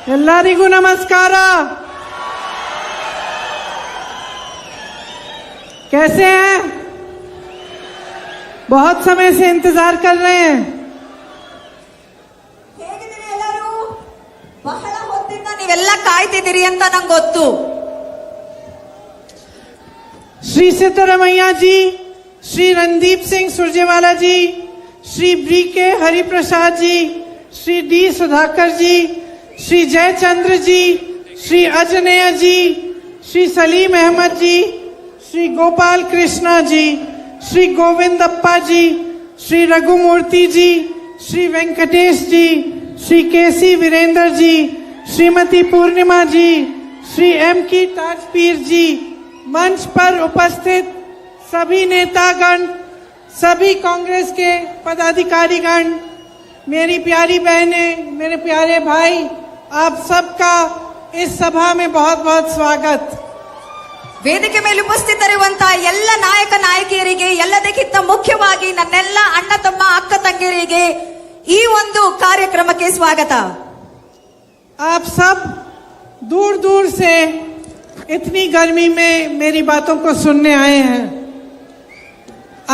ಎಲ್ಲರಿಗೂ ನಮಸ್ಕಾರ। कैसे हैं? बहुत समय से इंतजार कर रहे हैं। ಹೇಗಿದ್ದೀರಿ ಎಲ್ಲರೂ? ಬಹಳ ಹೊತ್ತಿಂದ ನೀವೆಲ್ಲ ಕಾಯ್ತಿದ್ದೀರಿ ಅಂತ ನಂಗೆ ಗೊತ್ತು। श्री सिद्धरमैया जी, श्री रणदीप सिंह सुरजेवाला जी, श्री बी के हरिप्रसाद जी, श्री डी सुधाकर जी, श्री जयचंद्र जी, श्री अजनेय जी, श्री सलीम अहमद जी, श्री गोपाल कृष्णा जी, श्री गोविंदप्पा जी, श्री रघुमूर्ति जी, श्री वेंकटेश जी, श्री केसी वीरेंद्र जी, श्रीमती पूर्णिमा जी, श्री एम की ताजपीर जी, मंच पर उपस्थित सभी नेतागण, सभी कांग्रेस के पदाधिकारीगण, मेरी प्यारी बहनें, मेरे प्यारे भाई, आप सबका इस सभा में बहुत बहुत स्वागत। ವೇದಿಕೆ ಮೇಲೆ ಉಪಸ್ಥಿತರಿರುವಂತಹ ಎಲ್ಲ ನಾಯಕ ನಾಯಕಿಯರಿಗೆ, ಎಲ್ಲದಕ್ಕಿಂತ ಮುಖ್ಯವಾಗಿ ನನ್ನೆಲ್ಲ ಅಣ್ಣ ತಮ್ಮ ಅಕ್ಕ ತಂಗಿಯರಿಗೆ ಈ ಒಂದು ಕಾರ್ಯಕ್ರಮಕ್ಕೆ ಸ್ವಾಗತ। आप सब दूर दूर से इतनी गर्मी में मेरी बातों को सुनने आए हैं।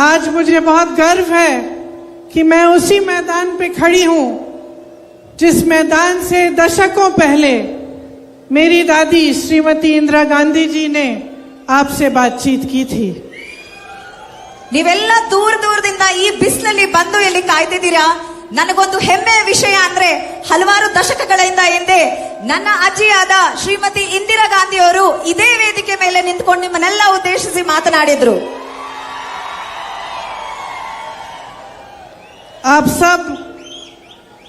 आज मुझे बहुत गर्व है कि मैं उसी मैदान पे खड़ी हूं जिस मैदान से दशकों पहले मेरी दादी श्रीमती इंदिरा गांधी जी ने आपसे बातचीत की थी। ನೀವೆಲ್ಲ ದೂರ ದೂರದಿಂದ ಈ ಬಿಸಿಲಲ್ಲಿ ಬಂದು ಇಲ್ಲಿ ಕಾಯ್ತಿದ್ದೀರಾ। ನನಗೊಂದು ಹೆಮ್ಮೆಯ ವಿಷಯ ಅಂದ್ರೆ ಹಲವಾರು ದಶಕಗಳಿಂದ ಹಿಂದೆ ನನ್ನ ಅಜ್ಜಿಯಾದ ಶ್ರೀಮತಿ ಇಂದಿರಾ ಗಾಂಧಿ ಅವರು ಇದೇ ವೇದಿಕೆ ಮೇಲೆ ನಿಂತ್ಕೊಂಡು ನಿಮ್ಮನ್ನೆಲ್ಲ ಉದ್ದೇಶಿಸಿ ಮಾತನಾಡಿದ್ರು। आप सब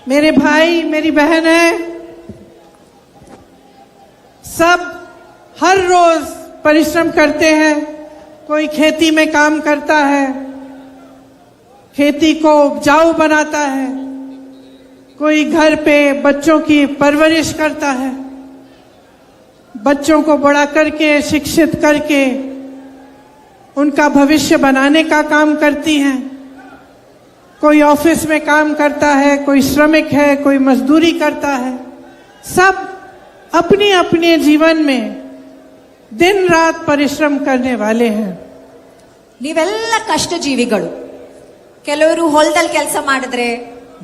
मेरे भाई मेरी बहन है, सब हर रोज परिश्रम करते हैं। कोई खेती में काम करता है, खेती को उपजाऊ बनाता है, कोई घर पे बच्चों की परवरिश करता है, बच्चों को बड़ा करके शिक्षित करके उनका भविष्य बनाने का काम करती हैं। कोई ऑफिस में काम करता है, कोई श्रमिक है, कोई मजदूरी करता है। सब अपने अपने जीवन में दिन रात परिश्रम करने वाले हैं। ನೀವೆಲ್ಲ ಕಷ್ಟ ಜೀವಿಗಳು। ಕೆಲವರು ಹೊಲದಲ್ಲಿ ಕೆಲಸ ಮಾಡಿದ್ರೆ,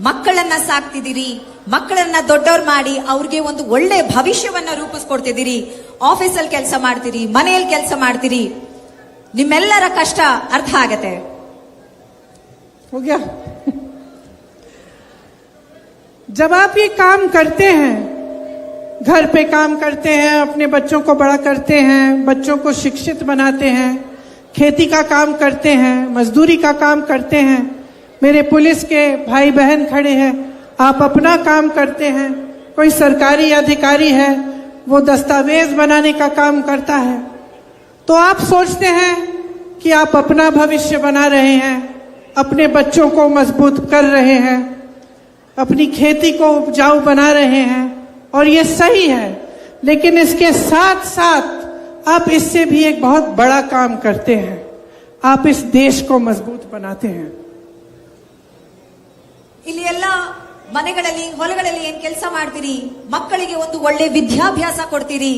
ಮಕ್ಕಳನ್ನ ಸಾಕ್ತಿದ್ದೀರಿ, ಮಕ್ಕಳನ್ನ ದೊಡ್ಡವ್ರು ಮಾಡಿ ಅವ್ರಿಗೆ ಒಂದು ಒಳ್ಳೆ ಭವಿಷ್ಯವನ್ನ ರೂಪಿಸ್ಕೊಡ್ತಿದ್ದೀರಿ, ಆಫೀಸಲ್ಲಿ ಕೆಲಸ ಮಾಡ್ತೀರಿ, ಮನೆಯಲ್ಲಿ ಕೆಲಸ ಮಾಡ್ತೀರಿ, ನಿಮ್ಮೆಲ್ಲರ ಕಷ್ಟ ಅರ್ಥ ಆಗತ್ತೆ। हो गया? जब आप ये काम करते हैं, घर पे काम करते हैं, अपने बच्चों को बड़ा करते हैं, बच्चों को शिक्षित बनाते हैं, खेती का काम करते हैं, मजदूरी का काम करते हैं, मेरे पुलिस के भाई बहन खड़े हैं, आप अपना काम करते हैं, कोई सरकारी अधिकारी है वो दस्तावेज बनाने का काम करता है, तो आप सोचते हैं कि आप अपना भविष्य बना रहे हैं, अपने बच्चों को मजबूत कर रहे हैं, अपनी खेती को उपजाऊ बना रहे हैं, और ये सही है। लेकिन इसके साथ साथ आप इससे भी एक बहुत बड़ा काम करते हैं, आप इस देश को मजबूत बनाते हैं। ಇಲ್ಲಿ ಎಲ್ಲ ಮನೆಗಳಲ್ಲಿ ಹೊಲಗಳಲ್ಲಿ ಏನ್ ಕೆಲಸ ಮಾಡ್ತೀರಿ, ಮಕ್ಕಳಿಗೆ ಒಂದು ಒಳ್ಳೆ ವಿದ್ಯಾಭ್ಯಾಸ ಕೊಡ್ತೀರಿ,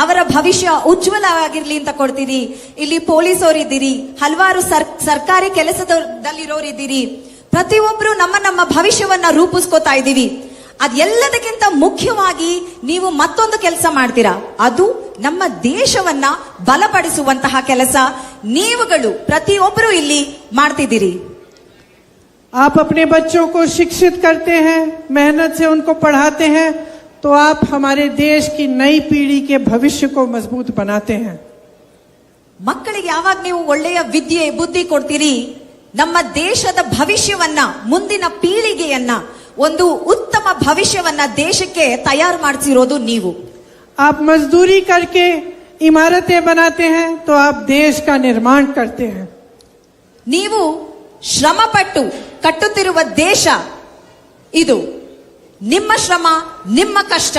ಅವರ ಭವಿಷ್ಯ ಉಜ್ವಲವಾಗಿರ್ಲಿ ಅಂತ ಕೊಡ್ತೀರಿ। ಇಲ್ಲಿ ಪೊಲೀಸ್ ಅವರಿದ್ದೀರಿ, ಹಲವಾರು ಸರ್ಕಾರಿ ಕೆಲಸದಲ್ಲಿರೋರಿದ್ದೀರಿ, ಪ್ರತಿಯೊಬ್ರು ನಮ್ಮ ನಮ್ಮ ಭವಿಷ್ಯವನ್ನ ರೂಪಿಸ್ಕೋತಾ ಇದ್ದೀವಿ। ಅದೆಲ್ಲದಕ್ಕಿಂತ ಮುಖ್ಯವಾಗಿ ನೀವು ಮತ್ತೊಂದು ಕೆಲಸ ಮಾಡ್ತೀರಾ, ಅದು ನಮ್ಮ ದೇಶವನ್ನ ಬಲಪಡಿಸುವಂತಹ ಕೆಲಸ ನೀವುಗಳು ಪ್ರತಿಯೊಬ್ಬರು ಇಲ್ಲಿ ಮಾಡ್ತಿದ್ದೀರಿ। आप अपने बच्चों को शिक्षित करते हैं, मेहनत से उनको पढ़ाते हैं, तो आप हमारे देश की नई पीढ़ी के भविष्य को मजबूत बनाते हैं। ಮಕ್ಕಳಿಗೆ ಯಾವಾಗ ನೀವು ಒಳ್ಳೆಯ ವಿದ್ಯೆ ಬುದ್ಧಿ ಕೊಡ್ತೀರಿ, ನಮ್ಮ ದೇಶದ ಭವಿಷ್ಯವನ್ನ, ಮುಂದಿನ ಪೀಳಿಗೆಯನ್ನ, ಒಂದು ಉತ್ತಮ ಭವಿಷ್ಯವನ್ನ ದೇಶಕ್ಕೆ ತಯಾರು ಮಾಡಿಸಿರೋದು ನೀವು। आप मजदूरी करके इमारतें बनाते हैं, तो आप देश का निर्माण करते हैं। ನೀವು ಶ್ರಮಪಟ್ಟು ಕಟ್ಟುತ್ತಿರುವ ದೇಶ ಇದು ನಿಮ್ಮ ಶ್ರಮ, ನಿಮ್ಮ ಕಷ್ಟ,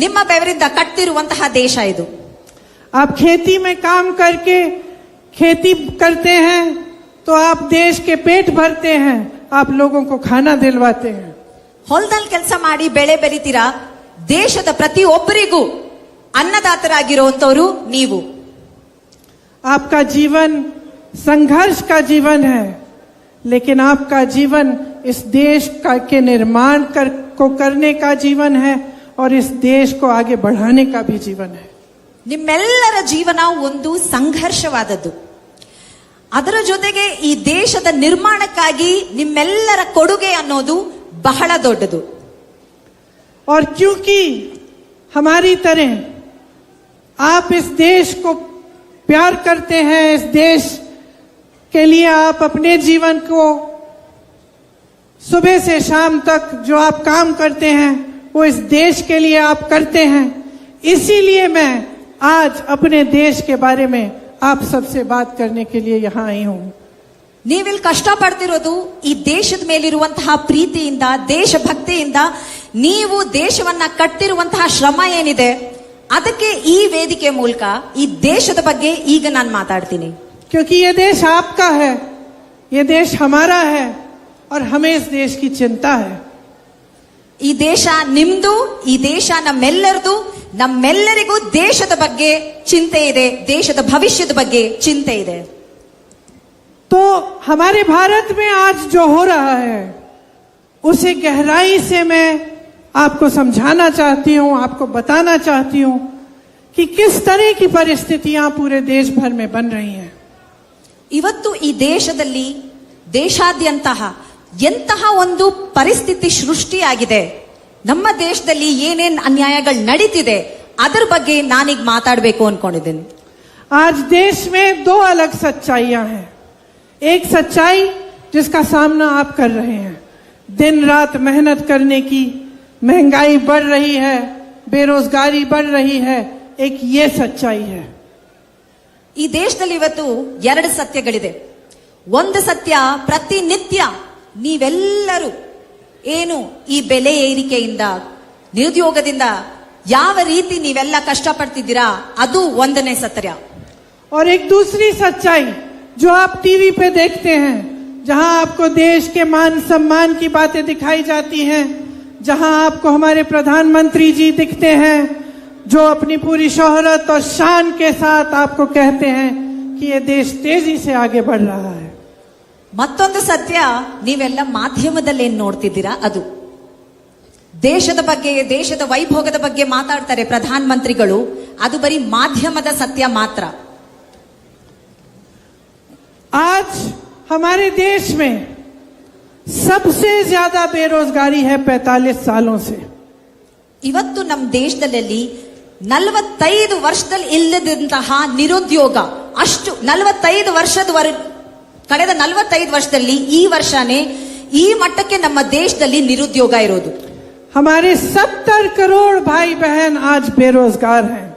ನಿಮ್ಮ ಬೆವರಿಂದ ಕಟ್ಟಿರುವಂತಹ ದೇಶ ಇದು। आप खेती में काम करके खेती करते हैं, तो आप देश के पेट भरते हैं, आप लोगों को खाना दिलवाते हैं। ಹೊಲದಲ್ಲಿ ಕೆಲಸ ಮಾಡಿ ಬೆಳೆ ಬೆಳಿತೀರಾ, ದೇಶದ ಪ್ರತಿಯೊಬ್ಬರಿಗೂ ಅನ್ನದಾತರಾಗಿರುವಂತವರು ನೀವು. आपका जीवन संघर्ष का जीवन है, लेकिन आपका जीवन इस देश के निर्माण को करने का जीवन है और इस देश को आगे बढ़ाने का भी जीवन है. ನಿಮ್ಮೆಲ್ಲರ ಜೀವನ ಒಂದು ಸಂಘರ್ಷವಾದದ್ದು. ಅದರ ಜೊತೆಗೆ ಈ ದೇಶದ ನಿರ್ಮಾಣಕ್ಕಾಗಿ ನಿಮ್ಮೆಲ್ಲರ ಕೊಡುಗೆ ಅನ್ನೋದು ಬಹಳ ದೊಡ್ಡದು. और क्योंकि हमारी तरह आप इस देश को प्यार करते हैं, इस देश के लिए आप अपने जीवन को सुबह से शाम तक जो आप काम करते हैं वो इस देश के लिए आप करते हैं. इसीलिए मैं आज अपने देश के बारे में आप सबसे बात करने के लिए यहाँ आई हूँ. ನೀವಿಲ್ಲಿ ಕಷ್ಟ ಪಡ್ತಿರೋದು ಈ ದೇಶದ ಮೇಲಿರುವಂತಹ ಪ್ರೀತಿಯಿಂದ, ದೇಶಭಕ್ತಿಯಿಂದ. ನೀವು ದೇಶವನ್ನ ಕಟ್ಟಿರುವಂತಹ ಶ್ರಮ ಏನಿದೆ ಅದಕ್ಕೆ ಈ ವೇದಿಕೆ ಮೂಲಕ ಈ ದೇಶದ ಬಗ್ಗೆ ಈಗ ನಾನು ಮಾತಾಡ್ತೀನಿ. क्योंकि ये देश आपका है, ये देश हमारा है और हमें इस देश की चिंता है. ಈ ದೇಶ ನಿಮ್ದು, ಈ ದೇಶ ನಮ್ಮೆಲ್ಲರದು. ನಮ್ಮೆಲ್ಲರಿಗೂ ದೇಶದ ಬಗ್ಗೆ ಚಿಂತೆ ಇದೆ, ದೇಶದ ಭವಿಷ್ಯದ ಬಗ್ಗೆ ಚಿಂತೆ ಇದೆ. तो हमारे भारत में आज जो हो रहा है उसे गहराई से मैं आपको समझाना चाहती हूँ, आपको बताना चाहती हूँ कि किस तरह की परिस्थितियां पूरे देश भर में बन रही हैं. ಇವತ್ತು ಈ ದೇಶದಲ್ಲಿ ದೇಶಾದ್ಯಂತಹ ಎಂತಹ ಒಂದು ಪರಿಸ್ಥಿತಿ ಸೃಷ್ಟಿಯಾಗಿದೆ, ನಮ್ಮ ದೇಶದಲ್ಲಿ ಏನೇನ್ ಅನ್ಯಾಯಗಳು ನಡೀತಿದೆ ಅದರ ಬಗ್ಗೆ ನಾನೀಗ ಮಾತಾಡಬೇಕು ಅನ್ಕೊಂಡಿದ್ದೀನಿ. आज देश में दो अलग सच्चाइयां हैं. एक सच्चाई जिसका सामना आप कर रहे हैं, दिन रात मेहनत करने की, महंगाई बढ़ रही है, बेरोजगारी बढ़ रही है, एक ये सच्चाई है. ಈ ದೇಶದಲ್ಲಿ ಇವತ್ತು ಎರಡು ಸತ್ಯಗಳಿದೆ. ಒಂದು ಸತ್ಯ, ಪ್ರತಿನಿತ್ಯ ನೀವೆಲ್ಲರೂ ಏನು ಈ ಬೆಲೆ ಏರಿಕೆಯಿಂದ, ನಿರುದ್ಯೋಗದಿಂದ ಯಾವ ರೀತಿ ನೀವೆಲ್ಲ ಕಷ್ಟಪಡ್ತಿದ್ದೀರಾ ಅದು ಒಂದನೇ ಸತ್ಯ. और एक दूसरी सच्चाई जो आप टीवी पे देखते हैं, जहां आपको देश के मान सम्मान की बातें दिखाई जाती हैं, जहां आपको हमारे प्रधानमंत्री जी दिखते हैं जो अपनी पूरी शोहरत और शान के साथ आपको कहते हैं कि ये देश तेजी से आगे बढ़ रहा है. ಮತ್ತೊಂದು ಸತ್ಯ, ನೀವೆಲ್ಲ ಮಾಧ್ಯಮದಲ್ಲಿ ಏನ್ ನೋಡ್ತಿದ್ದೀರಾ ಅದು. ದೇಶದ ಬಗ್ಗೆ, ದೇಶದ ವೈಭೋಗದ ಬಗ್ಗೆ ಮಾತಾಡ್ತಾರೆ ಪ್ರಧಾನಮಂತ್ರಿಗಳು, ಅದು ಬರೀ ಮಾಧ್ಯಮದ ಸತ್ಯ ಮಾತ್ರ. आज हमारे देश में सबसे ज्यादा बेरोजगारी है 45 सालों से. ಇವತ್ತು ನಮ್ಮ ದೇಶದಲ್ಲಿ 45 ವರ್ಷದಲ್ಲಿ ಇಲ್ಲದಂತಹ ನಿರುದ್ಯೋಗ, ಅಷ್ಟು 45 ವರ್ಷದವರೆಗೆ, ಕಳೆದ 45 ವರ್ಷದಲ್ಲಿ ಈ ವರ್ಷನೇ ಈ ಮಟ್ಟಕ್ಕೆ ನಮ್ಮ ದೇಶದಲ್ಲಿ ನಿರುದ್ಯೋಗ ಇರೋದು. हमारे 70 करोड़ भाई बहन आज बेरोजगार हैं.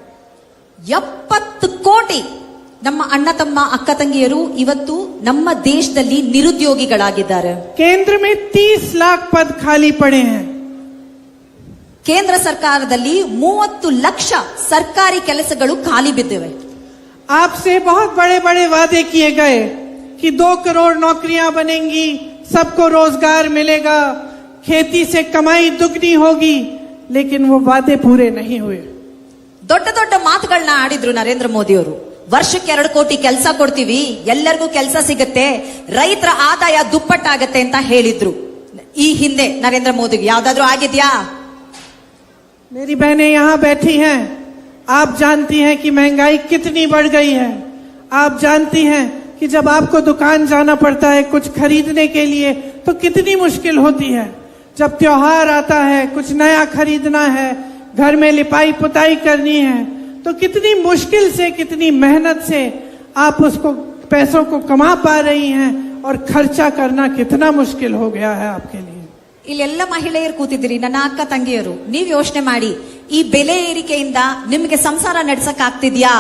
70 ಕೋಟಿ ನಮ್ಮ ಅಣ್ಣ ತಮ್ಮ ಅಕ್ಕ ತಂಗಿಯರು ಇವತ್ತು ನಮ್ಮ ದೇಶದಲ್ಲಿ ನಿರುದ್ಯೋಗಿಗಳಾಗಿದ್ದಾರೆ. केंद्र में 30 लाख पद खाली पड़े हैं. ಕೇಂದ್ರ ಸರ್ಕಾರದಲ್ಲಿ 30 ಲಕ್ಷ ಸರ್ಕಾರಿ ಕೆಲಸಗಳು ಖಾಲಿ ಬಿದ್ದಿವೆ. आपसे बहुत बड़े बड़े वादे किए गए कि 2 करोड़ नौकरियां बनेंगी, सबको रोजगार मिलेगा, खेती से कमाई दुगनी होगी, लेकिन वो वादे पूरे नहीं हुए. ದೊಡ್ಡ ದೊಡ್ಡ ಮಾತುಗಳನ್ನ ಆಡಿದ್ರು ನರೇಂದ್ರ ಮೋದಿ ಅವರು. ವರ್ಷಕ್ಕೆ 2 ಕೋಟಿ ಕೆಲಸ ಕೊಡ್ತೀವಿ, ಎಲ್ಲರಿಗೂ ಕೆಲಸ ಸಿಗುತ್ತೆ, ರೈತರ ಆದಾಯ ದುಪ್ಪಟ್ಟಾಗತ್ತೆ ಅಂತ ಹೇಳಿದ್ರು. ಈ ಹಿಂದೆ ನರೇಂದ್ರ ಮೋದಿಗೆ ಯಾವ್ದಾದ್ರು ಆಗಿದ್ಯಾ? मेरी बहनें यहाँ बैठी हैं, आप जानती हैं कि महंगाई कितनी बढ़ गई है. आप जानती हैं कि जब आपको दुकान जाना पड़ता है कुछ खरीदने के लिए तो कितनी मुश्किल होती है. जब त्योहार आता है, कुछ नया खरीदना है, घर में लिपाई पुताई करनी है, तो कितनी मुश्किल से, कितनी मेहनत से आप उसको पैसों को कमा पा रही हैं और खर्चा करना कितना मुश्किल हो गया है आपके लिए. ಇಲ್ಲೆಲ್ಲ ಮಹಿಳೆಯರು ಕೂತಿದ್ದೀರಿ, ನನ್ನ ಅಕ್ಕ ತಂಗಿಯರು, ನೀವ್ ಯೋಚನೆ ಮಾಡಿ, ಈ ಬೆಲೆ ಏರಿಕೆಯಿಂದ ನಿಮ್ಗೆ ಸಂಸಾರ ನಡ್ಸಕ್ ಆಗ್ತಿದ್ಯಾ?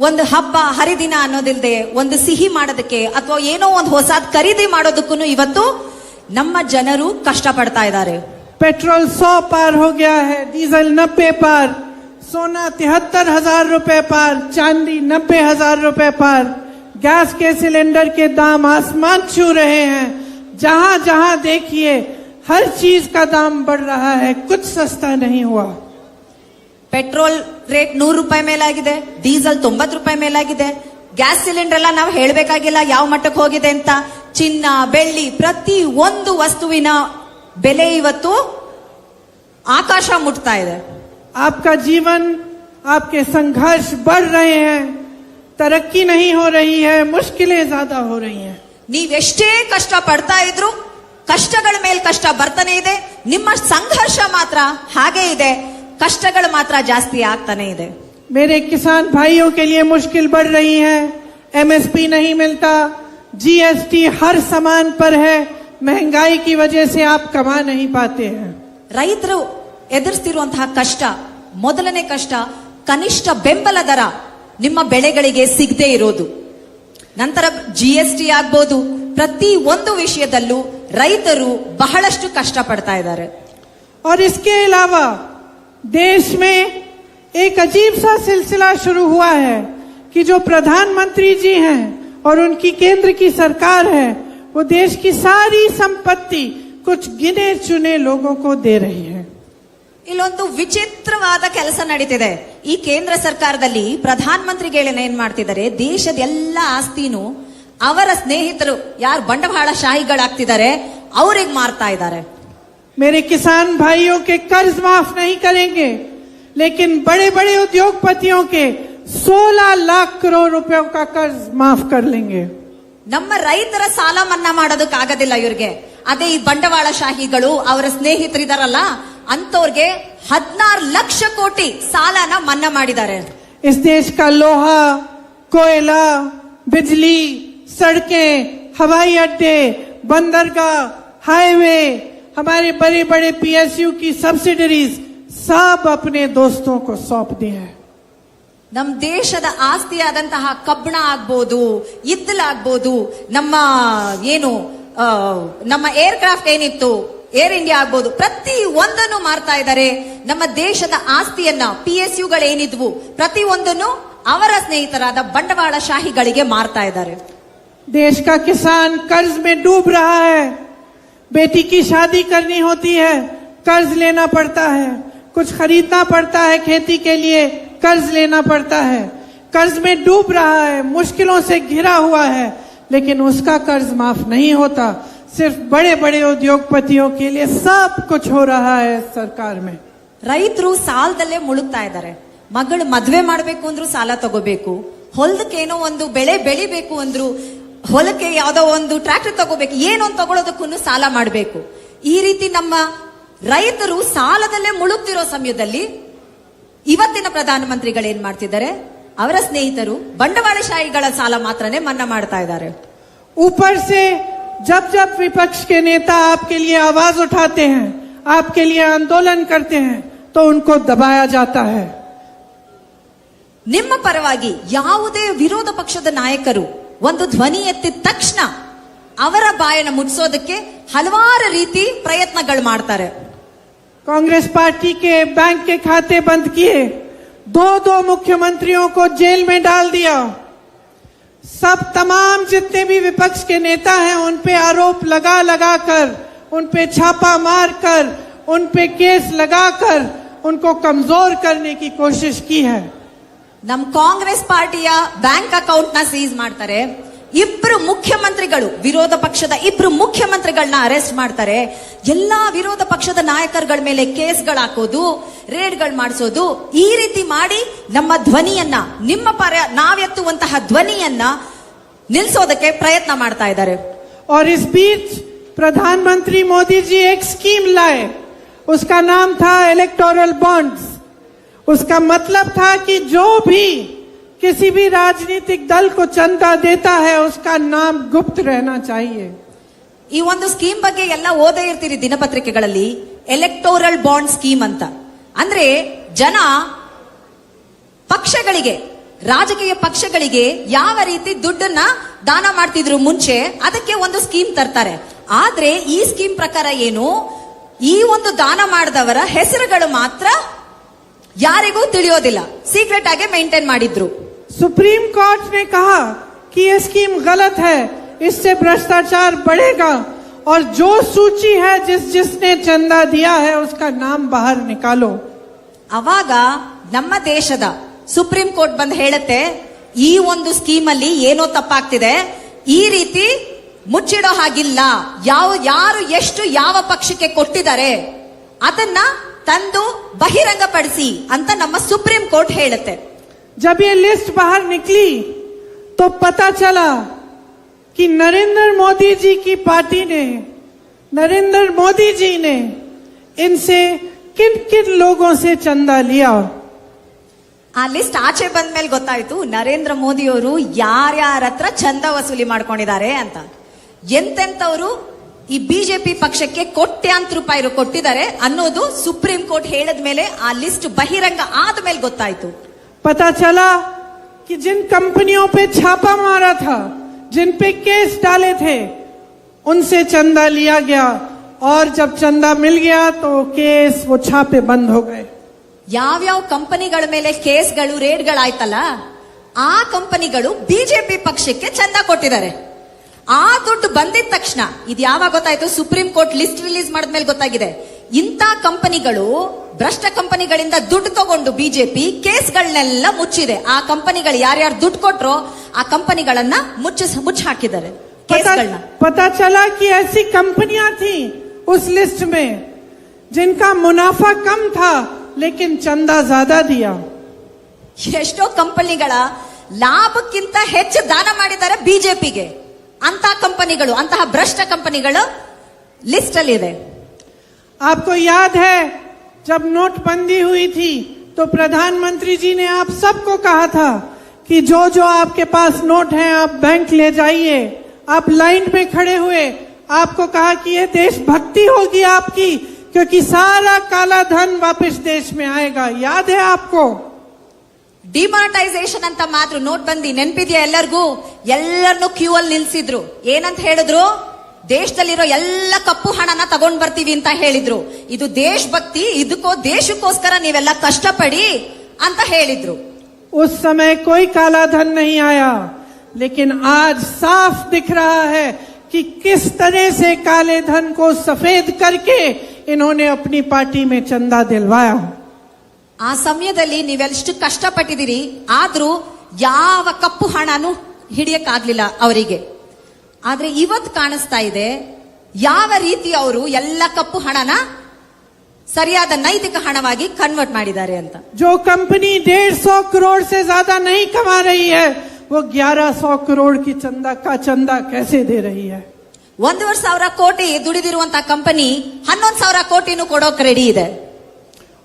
ಒಂದು ಹಬ್ಬ ಹರಿದಿನ ಅನ್ನೋದಿಲ್ದೆ ಒಂದು ಸಿಹಿ ಮಾಡೋದಕ್ಕೆ ಅಥವಾ ಏನೋ ಒಂದು ಹೊಸದ್ ಖರೀದಿ ಮಾಡೋದಕ್ಕೂ ಇವತ್ತು ನಮ್ಮ ಜನರು ಕಷ್ಟ ಪಡ್ತಾ ಇದ್ದಾರೆ. पेट्रोल 100 पार हो गया है, डीजल 90 पार, सोना 73,000 रुपए पार, चांदी 90,000 रुपए पार, गैस के सिलेंडर के दाम आसमान छू रहे हैं. जहां जहां देखिए हर चीज का दाम बढ़ रहा है, कुछ सस्ता नहीं हुआ। ಪೆಟ್ರೋಲ್ ರೇಟ್ 100 ರೂಪಾಯಿ ಮೇಲಾಗಿದೆ, ಡೀಸೆಲ್ 90 ರೂಪಾಯಿ ಮೇಲಾಗಿದೆ, ಗ್ಯಾಸ್ ಸಿಲಿಂಡರ್ ಎಲ್ಲ ನಾವು ಹೇಳ್ಬೇಕಾಗಿಲ್ಲ ಯಾವ ಮಟ್ಟಕ್ಕೆ ಹೋಗಿದೆ ಅಂತ. ಚಿನ್ನ, ಬೆಳ್ಳಿ, ಪ್ರತಿ ಒಂದು ವಸ್ತುವಿನ ಬೆಲೆ ಇವತ್ತು ಆಕಾಶ ಮುಟ್ತಾ ಇದೆ. आपका जीवन, आपके संघर्ष बढ़ रहे हैं, तरक्की नहीं हो रही है, मुश्किलें ज्यादा हो रही हैं। ನೀವೆಷ್ಟೇ ಕಷ್ಟ ಪಡ್ತಾ ಇದ್ರು ಕಷ್ಟಗಳ ಮೇಲೆ ಕಷ್ಟ ಬರ್ತಾನೆ ಇದೆ. ನಿಮ್ಮ ಸಂಘರ್ಷ ಮಾತ್ರ ಹಾಗೆ ಇದೆ, ಕಷ್ಟಗಳು ಮಾತ್ರ ಜಾಸ್ತಿ ಆಗ್ತಾನೆ ಇದೆ. मेरे किसान भाइयों के लिए मुश्किल बढ़ रही है, एमएसपी नहीं मिलता, जीएसटी हर सामान पर है, महंगाई की वजह से आप कमा नहीं पाते हैं। ರೈತರು ಎದುರಿಸ್ತಿರುವಂತಹ ಕಷ್ಟ, ಮೊದಲನೇ ಕಷ್ಟ ಕನಿಷ್ಠ ಬೆಂಬಲ ದರ ನಿಮ್ಮ ಬೆಳೆಗಳಿಗೆ ಸಿಗದೆ ಇರೋದು. ನಂತರ GST ಆಗ್ಬೋದು, ಪ್ರತಿ ಒಂದು ವಿಷಯದಲ್ಲೂ ರೈತರು ಬಹಳಷ್ಟು ಕಷ್ಟ ಪಡ್ತಾ ಇದ್ದಾರೆ. और इसके अलावा देश में एक अजीब सा सिलसिला शुरू हुआ है कि जो प्रधानमंत्री जी हैं और उनकी केंद्र की सरकार है, वो देश की सारी संपत्ति कुछ गिने चुने लोगों को दे रही है। ಇಲ್ಲೊಂದು ವಿಚಿತ್ರವಾದ ಕೆಲಸ ನಡೀತಿದೆ. ಈ ಕೇಂದ್ರ ಸರ್ಕಾರದಲ್ಲಿ ಪ್ರಧಾನ ಮಂತ್ರಿಗಳೇನ ಏನ್ ಮಾಡ್ತಿದ್ದಾರೆ, ದೇಶದ ಎಲ್ಲ ಆಸ್ತಿನೂ ಅವರ ಸ್ನೇಹಿತರು ಯಾರು ಬಂಡವಾಳಶಾಹಿಗಳಾಗ್ತಿದ್ದಾರೆ ಅವ್ರಿಗೆ ಮಾರ್ತಾ ಇದ್ದಾರೆ. मेरे किसान भाइयों के कर्ज माफ नहीं करेंगे, लेकिन बड़े बड़े उद्योगपतियों के 16 लाख करोड़ रुपयों का कर्ज माफ कर लेंगे। ನಮ್ಮ ರೈತರ ಸಾಲ ಮನ್ನಾ ಮಾಡೋದಕ್ಕಾಗೋದಿಲ್ಲ ಇವ್ರಿಗೆ. ಅದೇ ಈ ಬಂಡವಾಳಶಾಹಿಗಳು ಅವರ ಸ್ನೇಹಿತರಿದಾರಲ್ಲ ಅಂತವ್ರಿಗೆ 16 ಲಕ್ಷ ಕೋಟಿ ಸಾಲನ ಮನ್ನಾ ಮಾಡಿದ್ದಾರೆ. इस देश का लोहा, कोयला, बिजली, सड़कें, हवाई अड्डे, बंदरगाह, हाईवे, हमारे बड़े बड़े PSU की सब्सिडरीज सब अपने दोस्तों को सौंप दी है। ನಮ್ಮ ದೇಶದ ಆಸ್ತಿಯಾದಂತಹ ಕಬ್ಬಣ ಆಗ್ಬೋದು, ಇದ್ದಲಾಗ್ಬೋದು, ನಮ್ಮ ಏನು ನಮ್ಮ ಏರ್ ಕ್ರಾಫ್ಟ್ ಏನಿತ್ತು, ಏರ್ ಇಂಡಿಯಾ ಆಗ್ಬೋದು, ಪ್ರತಿ ಒಂದನ್ನು ಮಾರ್ತಾ ಇದ್ದಾರೆ. ನಮ್ಮ ದೇಶದ ಆಸ್ತಿಯನ್ನ PSUಗಳೇನಿದ್ವು ಪ್ರತಿ ಒಂದನ್ನು ಅವರ ಸ್ನೇಹಿತರಾದ ಬಂಡವಾಳಶಾಹಿಗಳಿಗೆ ಮಾರ್ತಾ ಇದ್ದಾರೆ. देश का किसान कर्ज में डूब रहा है। बेटी की शादी करनी होती है, कर्ज लेना पड़ता है, कुछ खरीदना पड़ता है खेती के लिए, कर्ज लेना पड़ता है, कर्ज में डूब रहा है, मुश्किलों से घिरा हुआ है, लेकिन उसका कर्ज माफ नहीं होता। सिर्फ बड़े बड़े उद्योगपतियों के लिए सब कुछ हो रहा है सरकार में। ರೈತರು ಸಾಲದಲ್ಲೇ ಮುಳುಗ್ತಾ ಇದ್ದಾರೆ. ಮಗಳು ಮದ್ವೆ ಮಾಡ್ಬೇಕು ಅಂದ್ರು ಸಾಲ ತಗೋಬೇಕು, ಹೊಲದಕ್ಕೇನೋ ಒಂದು ಬೆಳೆ ಬೆಳಿಬೇಕು ಅಂದ್ರು, ಹೊಲಕ್ಕೆ ಯಾವ್ದೋ ಒಂದು ಟ್ರ್ಯಾಕ್ಟರ್ ತಗೋಬೇಕು, ಏನೋ ಒಂದು ತಗೊಳ್ಳೋದಕ್ಕೂ ಸಾಲ ಮಾಡಬೇಕು. ಈ ರೀತಿ ನಮ್ಮ ರೈತರು ಸಾಲದಲ್ಲೇ ಮುಳುಗ್ತಿರೋ ಸಮಯದಲ್ಲಿ ಇವತ್ತಿನ ಪ್ರಧಾನಮಂತ್ರಿಗಳು ಏನ್ ಮಾಡ್ತಿದ್ದಾರೆ, ಅವರ ಸ್ನೇಹಿತರು ಬಂಡವಾಳಶಾಹಿಗಳ ಸಾಲ ಮಾತ್ರನೇ ಮನ್ನಾ ಮಾಡ್ತಾ ಇದ್ದಾರೆ. ऊपर से जब जब विपक्ष के नेता आपके लिए आवाज उठाते हैं, आपके लिए आंदोलन करते हैं, तो उनको दबाया जाता है। ನಿಮ್ಮ ಪರವಾಗಿ ಯಾವುದೇ ವಿರೋಧ ಪಕ್ಷದ ನಾಯಕರು ಒಂದು ಧ್ವನಿ ಎತ್ತಿದ ತಕ್ಷಣ ಅವರ ಬಾಯನ್ನ ಮುಚ್ಚೋದಕ್ಕೆ ಹಲವಾರು ರೀತಿ ಪ್ರಯತ್ನಗಳು ಮಾಡ್ತಾರೆ. कांग्रेस पार्टी के बैंक के खाते बंद किए, दो मुख्यमंत्रियों को जेल में डाल दिया, सब तमाम जितने भी विपक्ष के नेता हैं उन पे आरोप लगा कर, उन पे छापा मार कर, उन पे केस लगाकर उनको कमजोर करने की कोशिश की है। ನಮ್ ಕಾಂಗ್ರೆಸ್ ಪಾರ್ಟಿಯ ಬ್ಯಾಂಕ್ ಅಕೌಂಟ್ ನ ಸೀಸ್ ಮಾಡ್ತಾರೆ. ಇಬ್ರು ಮುಖ್ಯಮಂತ್ರಿಗಳು, ವಿರೋಧ ಪಕ್ಷದ ಇಬ್ರು ಮುಖ್ಯಮಂತ್ರಿಗಳನ್ನ ಅರೆಸ್ಟ್ ಮಾಡ್ತಾರೆ. ಎಲ್ಲಾ ವಿರೋಧ ಪಕ್ಷದ ನಾಯಕರುಗಳ ಮೇಲೆ ಕೇಸ್ಗಳು ಹಾಕೋದು, ರೇಡ್ಗಳು ಮಾಡಿಸೋದು, ಈ ರೀತಿ ಮಾಡಿ ನಮ್ಮ ಧ್ವನಿಯನ್ನ, ನಿಮ್ಮ ಪರ ನಾವೆತ್ತುವಂತಹ ಧ್ವನಿಯನ್ನ ನಿಲ್ಸೋದಕ್ಕೆ ಪ್ರಯತ್ನ ಮಾಡ್ತಾ ಇದ್ದಾರೆ. और इस बीच प्रधानमंत्री मोदी जी एक स्कीम लाए, उसका नाम था इलेक्टोरल बॉन्ड्स। उसका मतलब था कि जो भी किसी भी राजनीतिक दल को चंदा देता है उसका नाम गुप्त रहना चाहिए। ಈ ಒಂದು ಸ್ಕೀಮ್ ಬಗ್ಗೆ ಎಲ್ಲ ಓದೇ ಇರ್ತೀರಿ ದಿನಪತ್ರಿಕೆಗಳಲ್ಲಿ, ಎಲೆಕ್ಟೋರಲ್ ಬಾಂಡ್ ಸ್ಕೀಮ್ ಅಂತ. ಅಂದ್ರೆ ಜನ ಪಕ್ಷಗಳಿಗೆ, ರಾಜಕೀಯ ಪಕ್ಷಗಳಿಗೆ ಯಾವ ರೀತಿ ದುಡ್ಡನ್ನ ದಾನ ಮಾಡ್ತಿದ್ರು ಮುಂಚೆ, ಅದಕ್ಕೆ ಒಂದು ಸ್ಕೀಮ್ ತರ್ತಾರೆ. ಆದ್ರೆ ಈ ಸ್ಕೀಮ್ ಪ್ರಕಾರ ಏನು, ಈ ಒಂದು ದಾನ ಮಾಡಿದವರ ಹೆಸರುಗಳು ಮಾತ್ರ ಯಾರಿಗೂ ತಿಳಿಯೋದಿಲ್ಲ, ಸೀಕ್ರೆಟ್ ಆಗಿ ಮೇಂಟೈನ್ ಮಾಡಿದ್ರು. सुप्रीम कोर्ट ने कहा कि यह स्कीम गलत है, इससे भ्रष्टाचार बढ़ेगा और जो सूची है जिसने चंदा दिया है उसका नाम बाहर निकालो। ಅವಾಗ ನಮ್ಮ ದೇಶದ ಸುಪ್ರೀಂ ಕೋರ್ಟ್ ಬಂದು ಹೇಳುತ್ತೆ, ಈ ಒಂದು ಸ್ಕೀಮ್ ಅಲ್ಲಿ ಏನೋ ತಪ್ಪಾಗ್ತಿದೆ, ಈ ರೀತಿ ಮುಚ್ಚಿಡೋ ಹಾಗಿಲ್ಲ, ಯಾರು ಎಷ್ಟು ಯಾವ ಪಕ್ಷಕ್ಕೆ ಕೊಟ್ಟಿದ್ದಾರೆ ಅದನ್ನ ತಂದು ಬಹಿರಂಗಪಡಿಸಿ ಅಂತ ನಮ್ಮ ಸುಪ್ರೀಂ ಕೋರ್ಟ್ ಹೇಳುತ್ತೆ। जब ये लिस्ट बाहर निकली तो पता चला कि नरेंद्र मोदी जी की पार्टी ने, नरेंद्र मोदी जी ने इनसे किन किन लोगों से चंदा लिया। ಆ ಲಿಸ್ಟ್ ಆಚೆ ಬಂದ ಮೇಲೆ ಗೊತ್ತಾಯ್ತು ನರೇಂದ್ರ ಮೋದಿ ಅವರು ಯಾರ್ಯಾರ ಹತ್ರ ಚಂದ ವಸೂಲಿ ಮಾಡ್ಕೊಂಡಿದ್ದಾರೆ ಅಂತ। ಎಂತೆಂತವರು ಈ ಬಿಜೆಪಿ ಪಕ್ಷಕ್ಕೆ ಕೋಟ್ಯಾಂತರ ರೂಪಾಯಿ ಕೊಟ್ಟಿದ್ದಾರೆ ಅನ್ನೋದು ಸುಪ್ರೀಂ ಕೋರ್ಟ್ ಹೇಳಿದ ಮೇಲೆ ಆ ಲಿಸ್ಟ್ ಬಹಿರಂಗ ಆದ ಮೇಲೆ ಗೊತ್ತಾಯ್ತು। पता चला कि जिन कंपनियों पे छापा मारा था, जिन पे केस डाले थे, उनसे चंदा लिया गया और जब चंदा मिल गया तो केस वो छापे बंद हो गए। ಯಾವ್ಯಾವ ಕಂಪನಿಗಳ ಮೇಲೆ ಕೇಸ್ಗಳು ರೇಡ್ಗಳಾಯ್ತಲ್ಲ ಆ ಕಂಪನಿಗಳು ಬಿಜೆಪಿ ಪಕ್ಷಕ್ಕೆ ಚಂದ ಕೊಟ್ಟಿದ್ದಾರೆ। ಆ ದುಡ್ಡು ಬಂದಿದ ತಕ್ಷಣ ಇದು ಯಾವಾಗ ಗೊತ್ತಾಯ್ತು? ಸುಪ್ರೀಂ ಕೋರ್ಟ್ ಲಿಸ್ಟ್ ರಿಲೀಸ್ ಮಾಡಿದ್ಮೇಲೆ ಗೊತ್ತಾಗಿದೆ। ಇಂಥ ಕಂಪನಿಗಳು ಭ್ರಷ್ಟ ಕಂಪನಿಗಳಿಂದ ದುಡ್ಡು ತಗೊಂಡು ಬಿಜೆಪಿ ಕೇಸ್ಗಳನ್ನೆಲ್ಲ ಮುಚ್ಚಿದೆ। ಆ ಕಂಪನಿಗಳು ಯಾರ್ಯಾರು ದುಡ್ಡು ಕೊಟ್ರೋ ಆ ಕಂಪನಿಗಳನ್ನ ಮುಚ್ಚ ಹಾಕಿದ್ದಾರೆ ಕೇಸ್ಗಳನ್ನ। पता चला कि ऐसी कंपनियां थी उस लिस्ट में जिनका मुनाफा कम था लेकिन चंदा ज्यादा दिया। ಎಷ್ಟೋ ಕಂಪನಿಗಳ ಲಾಭಕ್ಕಿಂತ ಹೆಚ್ಚು ದಾನ ಮಾಡಿದ್ದಾರೆ ಬಿಜೆಪಿಗೆ। ಅಂತ ಕಂಪನಿಗಳು, ಅಂತಹ ಭ್ರಷ್ಟ ಕಂಪನಿಗಳು ಲಿಸ್ಟ್ ಅಲ್ಲಿ ಇದೆ। आपको याद है जब नोटबंदी हुई थी तो प्रधानमंत्री जी ने आप सबको कहा था कि जो जो आपके पास नोट है आप बैंक ले जाइए। आप लाइन में खड़े हुए, आपको कहा कि ये देशभक्ति होगी आपकी, क्योंकि सारा काला धन वापस देश में आएगा। याद है आपको? ಡಿಮಾನಿಟೈಸೇಷನ್ ಅಂತ ಮಾತ್ರ ನೋಟ್ ಬಂದಿ ನೆನಪಿದ್ಯಾ ಎಲ್ಲರಿಗೂ? ಎಲ್ಲರನ್ನು ಕ್ಯೂ ಅಲ್ಲಿ ನಿಲ್ಸಿದ್ರು। ಏನಂತ ಹೇಳಿದ್ರು? ದೇಶದಲ್ಲಿರೋ ಎಲ್ಲ ಕಪ್ಪು ಹಣನ ತಗೊಂಡ್ ಬರ್ತೀವಿ ಅಂತ ಹೇಳಿದ್ರು। ಇದು ದೇಶಭಕ್ತಿ, ದೇಶಕ್ಕೋಸ್ಕರ ನೀವೆಲ್ಲ ಕಷ್ಟಪಡಿ ಅಂತ ಹೇಳಿದ್ರು। उस समय कोई काला धन नहीं आया, लेकिन आज साफ दिख रहा है कि किस तरह से काले धन को सफेद करके इन्होंने अपनी पार्टी में चंदा दिलवाया। ಆ ಸಮಯದಲ್ಲಿ ನೀವೆಷ್ಟು ಕಷ್ಟಪಟ್ಟಿದ್ದೀರಿ, ಆದ್ರೂ ಯಾವ ಕಪ್ಪು ಹಣನೂ ಹಿಡಿಯಕ್ಕಾಗ್ಲಿಲ್ಲ ಅವರಿಗೆ। ಆದ್ರೆ ಇವತ್ತು ಕಾಣಿಸ್ತಾ ಇದೆ ಯಾವ ರೀತಿ ಅವರು ಎಲ್ಲ ಕಪ್ಪು ಹಣನ ಸರಿಯಾದ ನೈತಿಕ ಹಣವಾಗಿ ಕನ್ವರ್ಟ್ ಮಾಡಿದ್ದಾರೆ ಅಂತ। जो कंपनी 150 करोड़ से ज्यादा नहीं कमा रही है वो 1100 करोड़ की चंदा कैसे दे रही है? 1,500 ಕೋಟಿ ದುಡಿದಿರುವಂತ ಕಂಪನಿ 11,000 ಕೋಟಿನೂ ಕೊಡೋಕ್ ರೆಡಿ ಇದೆ।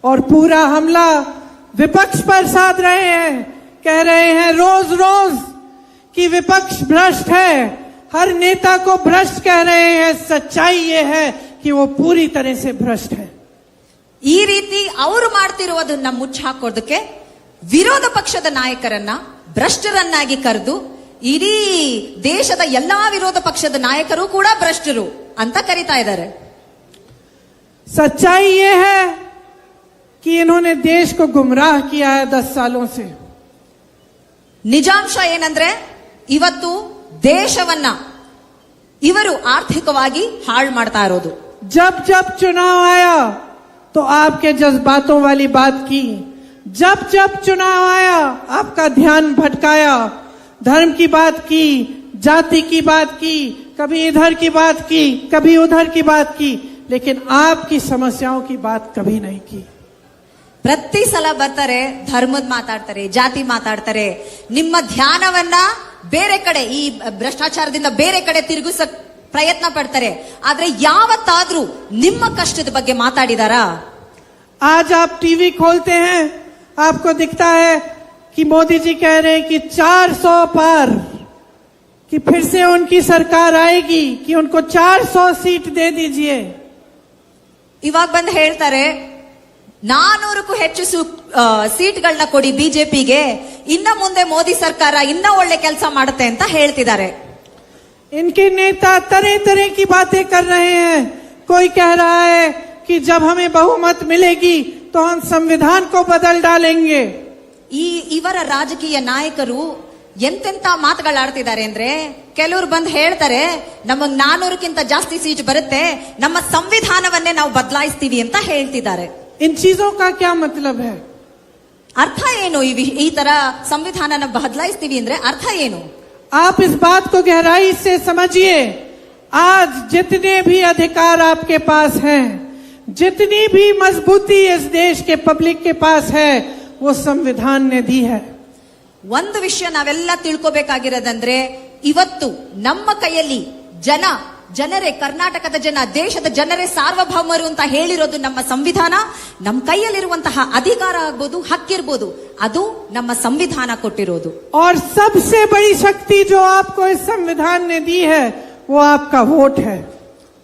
और पूरा हमला विपक्ष पर साध रहे हैं, कह रहे हैं रोज रोज कि विपक्ष भ्रष्ट है, हर नेता को भ्रष्ट कह रहे हैं। सच्चाई ये है कि वो पूरी तरह से भ्रष्ट है। ಈ ರೀತಿ ಅವರು ಮಾಡ್ತಿರುವುದನ್ನ ಮುಚ್ಚ ಹಾಕೋದಕ್ಕೆ ವಿರೋಧ ಪಕ್ಷದ ನಾಯಕರನ್ನ ಭ್ರಷ್ಟರನ್ನಾಗಿ ಕರೆದು ಇಡೀ ದೇಶದ ಎಲ್ಲಾ ವಿರೋಧ ಪಕ್ಷದ ನಾಯಕರು ಕೂಡ ಭ್ರಷ್ಟರು ಅಂತ ಕರೀತಾ ಇದ್ದಾರೆ। सच्चाई ये है कि इन्होंने देश को गुमराह किया है 10 सालों से। ನಿಜಾಂಶ ಏನಂದ್ರೆ ಇವತ್ತು ದೇಶವನ್ನ ಇವರು ಆರ್ಥಿಕವಾಗಿ ಹಾಳು ಮಾಡ್ತಾ ಇರೋದು। जब जब चुनाव आया तो आपके जज्बातों वाली बात की, जब जब चुनाव आया आपका ध्यान भटकाया, धर्म की बात की, जाति की बात की, कभी इधर की बात की, कभी उधर की बात की, लेकिन आपकी समस्याओं की बात कभी नहीं की। ಪ್ರತಿ ಸಲ ಬರ್ತಾರೆ, ಧರ್ಮದ ಮಾತಾಡ್ತಾರೆ, ಜಾತಿ ಮಾತಾಡ್ತಾರೆ, ನಿಮ್ಮ ಧ್ಯಾನವನ್ನ ಬೇರೆ ಕಡೆ, ಈ ಭ್ರಷ್ಟಾಚಾರದಿಂದ ಬೇರೆ ಕಡೆ ತಿರುಗಿಸಕ್ ಪ್ರಯತ್ನ ಪಡ್ತಾರೆ। ಆದ್ರೆ ಯಾವತ್ತಾದ್ರೂ ನಿಮ್ಮ ಕಷ್ಟದ ಬಗ್ಗೆ ಮಾತಾಡಿದಾರಾ? आज आप टीवी खोलते हैं, आपको दिखता है कि मोदी जी कह रहे हैं कि 400 पार, कि फिर से उनकी सरकार आएगी, कि उनको 400 सीट दे दीजिए। ಇವಾಗ ಬಂದು ಹೇಳ್ತಾರೆ 400ಕ್ಕೂ ಹೆಚ್ಚು ಸೀಟ್ಗಳನ್ನ ಕೊಡಿ ಬಿಜೆಪಿಗೆ, ಇನ್ನ ಮುಂದೆ ಮೋದಿ ಸರ್ಕಾರ ಇನ್ನ ಒಳ್ಳೆ ಕೆಲಸ ಮಾಡುತ್ತೆ ಅಂತ ಹೇಳ್ತಿದ್ದಾರೆ। इनके नेता तरह तरह की बातें कर रहे हैं। कोई कह रहा है कि जब हमें बहुमत मिलेगी तो हम संविधान को बदल डालेंगे। ಇವರ ರಾಜಕೀಯ ನಾಯಕರು ಎಂತೆಂತ ಮಾತುಗಳಾಡ್ತಿದ್ದಾರೆ ಅಂದ್ರೆ, ಕೆಲವರು ಬಂದು ಹೇಳ್ತಾರೆ ನಮಗ್ 400ಕ್ಕಿಂತ ಜಾಸ್ತಿ ಸೀಟ್ ಬರುತ್ತೆ, ನಮ್ಮ ಸಂವಿಧಾನವನ್ನೇ ನಾವು ಬದಲಾಯಿಸ್ತೀವಿ ಅಂತ ಹೇಳ್ತಿದ್ದಾರೆ. इन चीजों का क्या मतलब है? ಅರ್ಥ ಏನು? ಈ ತರ ಸಂವಿಧಾನನ ಬದಲಾಯಿಸ್ತೀವಿ ಅಂದ್ರೆ ಅರ್ಥ ಏನು? आप इस बात को गहराई से समझिए. आज जितने भी अधिकार आपके पास हैं, जितनी भी मजबूती इस देश के पब्लिक के पास है, वो संविधान ने दी है. ಒಂದು ವಿಷಯ ನಾವೆಲ್ಲ ತಿಳ್ಕೋಬೇಕಾಗಿರೋದಂದ್ರೆ, ಇವತ್ತು ನಮ್ಮ ಕೈಯಲ್ಲಿ ಜನರೇ, ಕರ್ನಾಟಕದ ಜನ, ದೇಶದ ಜನರೇ ಸಾರ್ವಭೌಮರು ಅಂತ ಹೇಳಿರೋದು ನಮ್ಮ ಸಂವಿಧಾನ. ನಮ್ಮ ಕೈಯಲ್ಲಿರುವಂತಹ ಅಧಿಕಾರ ಆಗ್ಬೋದು, ಹಕ್ಕಿರ್ಬೋದು, ಅದು ನಮ್ಮ ಸಂವಿಧಾನ ಕೊಟ್ಟಿರೋದು. और सबसे बड़ी शक्ति जो आपको इस संविधान ने दी है, वो आपका वोट है.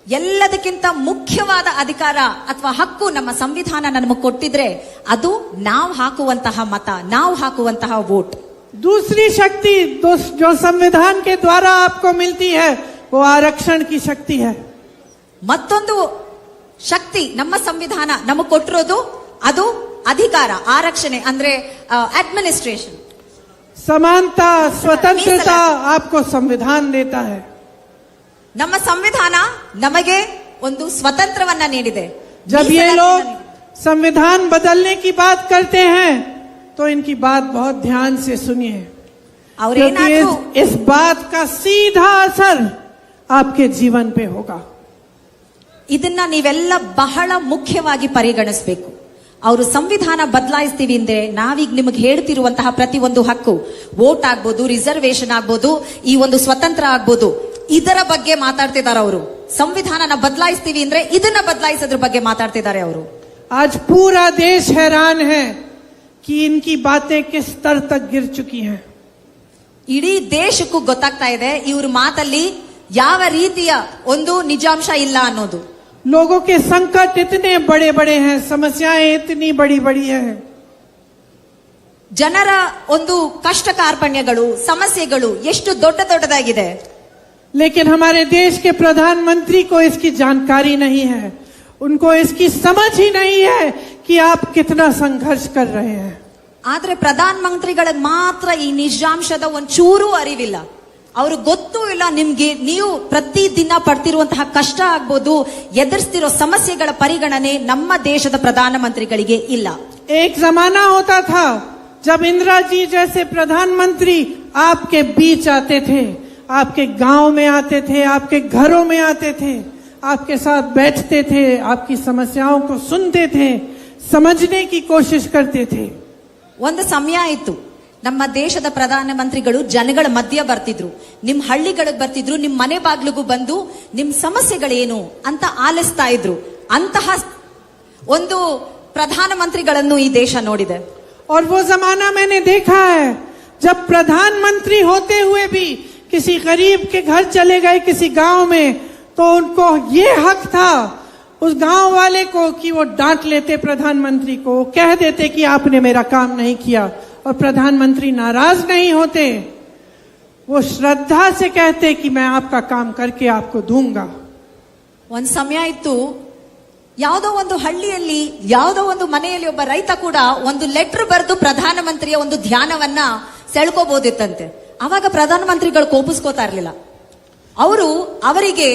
ಎಲ್ಲದಕ್ಕಿಂತ ಮುಖ್ಯವಾದ ಅಧಿಕಾರ ಅಥವಾ ಹಕ್ಕು ನಮ್ಮ ಸಂವಿಧಾನ ನಮಗೆ ಕೊಟ್ಟಿದ್ರೆ ಅದು ನಾವು ಹಾಕುವಂತಹ ಮತ, ನಾವು ಹಾಕುವಂತಹ ವೋಟ್. दूसरी शक्ति जो संविधान के द्वारा आपको मिलती है, वो आरक्षण की शक्ति है. ಮತ್ತೊಂದು ಶಕ್ತಿ ನಮ್ಮ ಸಂವಿಧಾನ ನಮಗೆ ಕೊಟ್ಟಿರೋದು ಅದು ಅಧಿಕಾರ, ಆರಕ್ಷಣೆ ಅಂದ್ರೆ ಅಡ್ಮಿನಿಸ್ಟ್ರೇಷನ್. समानता, स्वतंत्रता आपको संविधान देता है. ನಮ್ಮ ಸಂವಿಧಾನ ನಮಗೆ ಒಂದು ಸ್ವತಂತ್ರವನ್ನ ನೀಡಿದೆ. जब ये लोग संविधान बदलने की बात करते हैं तो इनकी बात बहुत ध्यान से सुनिए, क्योंकि इस बात का सीधा असर आपके जीवन पे होगा. ಇದನ್ನ ನೀವೆಲ್ಲ ಬಹಳ ಮುಖ್ಯವಾಗಿ ಪರಿಗಣಿಸಬೇಕು. ಅವರು ಸಂವಿಧಾನ ಬದಲಾಯಿಸ್ತೀವಿ ಅಂದ್ರೆ ನಾವೀಗ ನಿಮಗೆ ಹೇಳ್ತಿರುವಂತಹ ಪ್ರತಿ ಒಂದು ಹಕ್ಕು, ವೋಟ್ ಆಗ್ಬೋದು, ರಿಸರ್ವೇಶನ್ ಆಗ್ಬೋದು, ಈ ಒಂದು ಸ್ವತಂತ್ರ ಆಗ್ಬೋದು, ಇದರ ಬಗ್ಗೆ ಮಾತಾಡ್ತಿದ್ದಾರೆ ಅವರು. ಸಂವಿಧಾನನ ಬದಲಾಯಿಸ್ತೀವಿ ಅಂದ್ರೆ ಇದನ್ನ ಬದಲಾಯಿಸೋದ್ರ ಬಗ್ಗೆ ಮಾತಾಡ್ತಿದ್ದಾರೆ ಅವರು. आज पूरा देश हैरान है कि इनकी बातें किस स्तर तक गिर चुकी हैं. ಇಡೀ ದೇಶಕ್ಕೂ ಗೊತ್ತಾಗ್ತಾ ಇದೆ ಇವ್ರ ಮಾತಲ್ಲಿ ಯಾವ ರೀತಿಯ ಒಂದು ನಿಜಾಂಶ ಇಲ್ಲ ಅನ್ನೋದು. लोगों के संकट इतने बड़े बड़े हैं, समस्याएं इतनी बड़ी बड़ी हैं. ಜನರ ಒಂದು ಕಷ್ಟ ಕಾರ್ಪಣ್ಯಗಳು, ಸಮಸ್ಯೆಗಳು ಎಷ್ಟು ದೊಡ್ಡದಾಗಿದೆ. लेकिन हमारे देश के प्रधानमंत्री को इसकी जानकारी नहीं है, उनको इसकी समझ ही नहीं है कि आप कितना संघर्ष कर रहे हैं. ಆದ್ರೆ ಪ್ರಧಾನ ಮಂತ್ರಿಗಳಿಗೆ ಮಾತ್ರ ಈ ನಿಜಾಂಶದ ಒಂಚೂರು ಅರಿವಿಲ್ಲ. ಅವ್ರಿಗೆ ಗೊತ್ತೂ ಇಲ್ಲ ನಿಮ್ಗೆ ನೀವು ಪ್ರತಿದಿನ ಪಡ್ತಿರುವಂತಹ ಕಷ್ಟ ಆಗ್ಬೋದು, ಎದುರಿಸ್ತಿರೋ ಸಮಸ್ಯೆಗಳ ಪರಿಗಣನೆ ನಮ್ಮ ದೇಶದ ಪ್ರಧಾನ ಮಂತ್ರಿಗಳಿಗೆ ಇಲ್ಲ. एक जमाना होता था जब इंदिरा जी जैसे प्रधानमंत्री आपके बीच आते थे, आपके गांव में आते थे, आपके घरों में आते थे, आपके साथ बैठते थे, आपकी समस्याओं को सुनते थे, समझने की कोशिश करते थे. ಒಂದು ಸಮಯ ಇತ್ತು, ನಮ್ಮ ದೇಶದ ಪ್ರಧಾನ ಮಂತ್ರಿಗಳು ಜನಗಳ ಮಧ್ಯ ಬರ್ತಿದ್ರು, ನಿಮ್ ಹಳ್ಳಿಗಳಿಗೆ ಬರ್ತಿದ್ರು, ನಿಮ್ ಮನೆ ಬಾಗ್ಲಿಗೂ ಬಂದು ನಿಮ್ ಸಮಸ್ಯೆಗಳೇನು ಅಂತ ಆಲಿಸ್ತಾ ಇದ್ರು. ಅಂತಹ ಒಂದು ಪ್ರಧಾನ ಮಂತ್ರಿಗಳನ್ನು ಈ ದೇಶ ನೋಡಿದೆ. और वो जमाना मैंने देखा है जब प्रधानमंत्री होते हुए भी किसी गरीब के घर चले गए किसी गांव में, तो उनको ये हक था उस गांव वाले को कि वो डांट लेते प्रधानमंत्री को, कह देते कि आपने मेरा काम नहीं किया, और प्रधानमंत्री नाराज नहीं होते, वो श्रद्धा से कहते कि मैं आपका काम करके आपको दूंगा. ಒಂದ್ ಸಮಯ ಇತ್ತು, ಯಾವುದೋ ಒಂದು ಹಳ್ಳಿಯಲ್ಲಿ ಯಾವುದೋ ಒಂದು ಮನೆಯಲ್ಲಿ ಒಬ್ಬ ರೈತ ಕೂಡ ಒಂದು ಲೆಟರ್ ಬರೆದು ಪ್ರಧಾನಮಂತ್ರಿಯ ಒಂದು ಧ್ಯಾನವನ್ನ ಸೆಳ್ಕೋಬಹುದಿತ್ತಂತೆ. ಅವಾಗ ಪ್ರಧಾನಮಂತ್ರಿಗಳು ಕೋಪಿಸ್ಕೋತಾ ಇರ್ಲಿಲ್ಲ. ಅವರಿಗೆ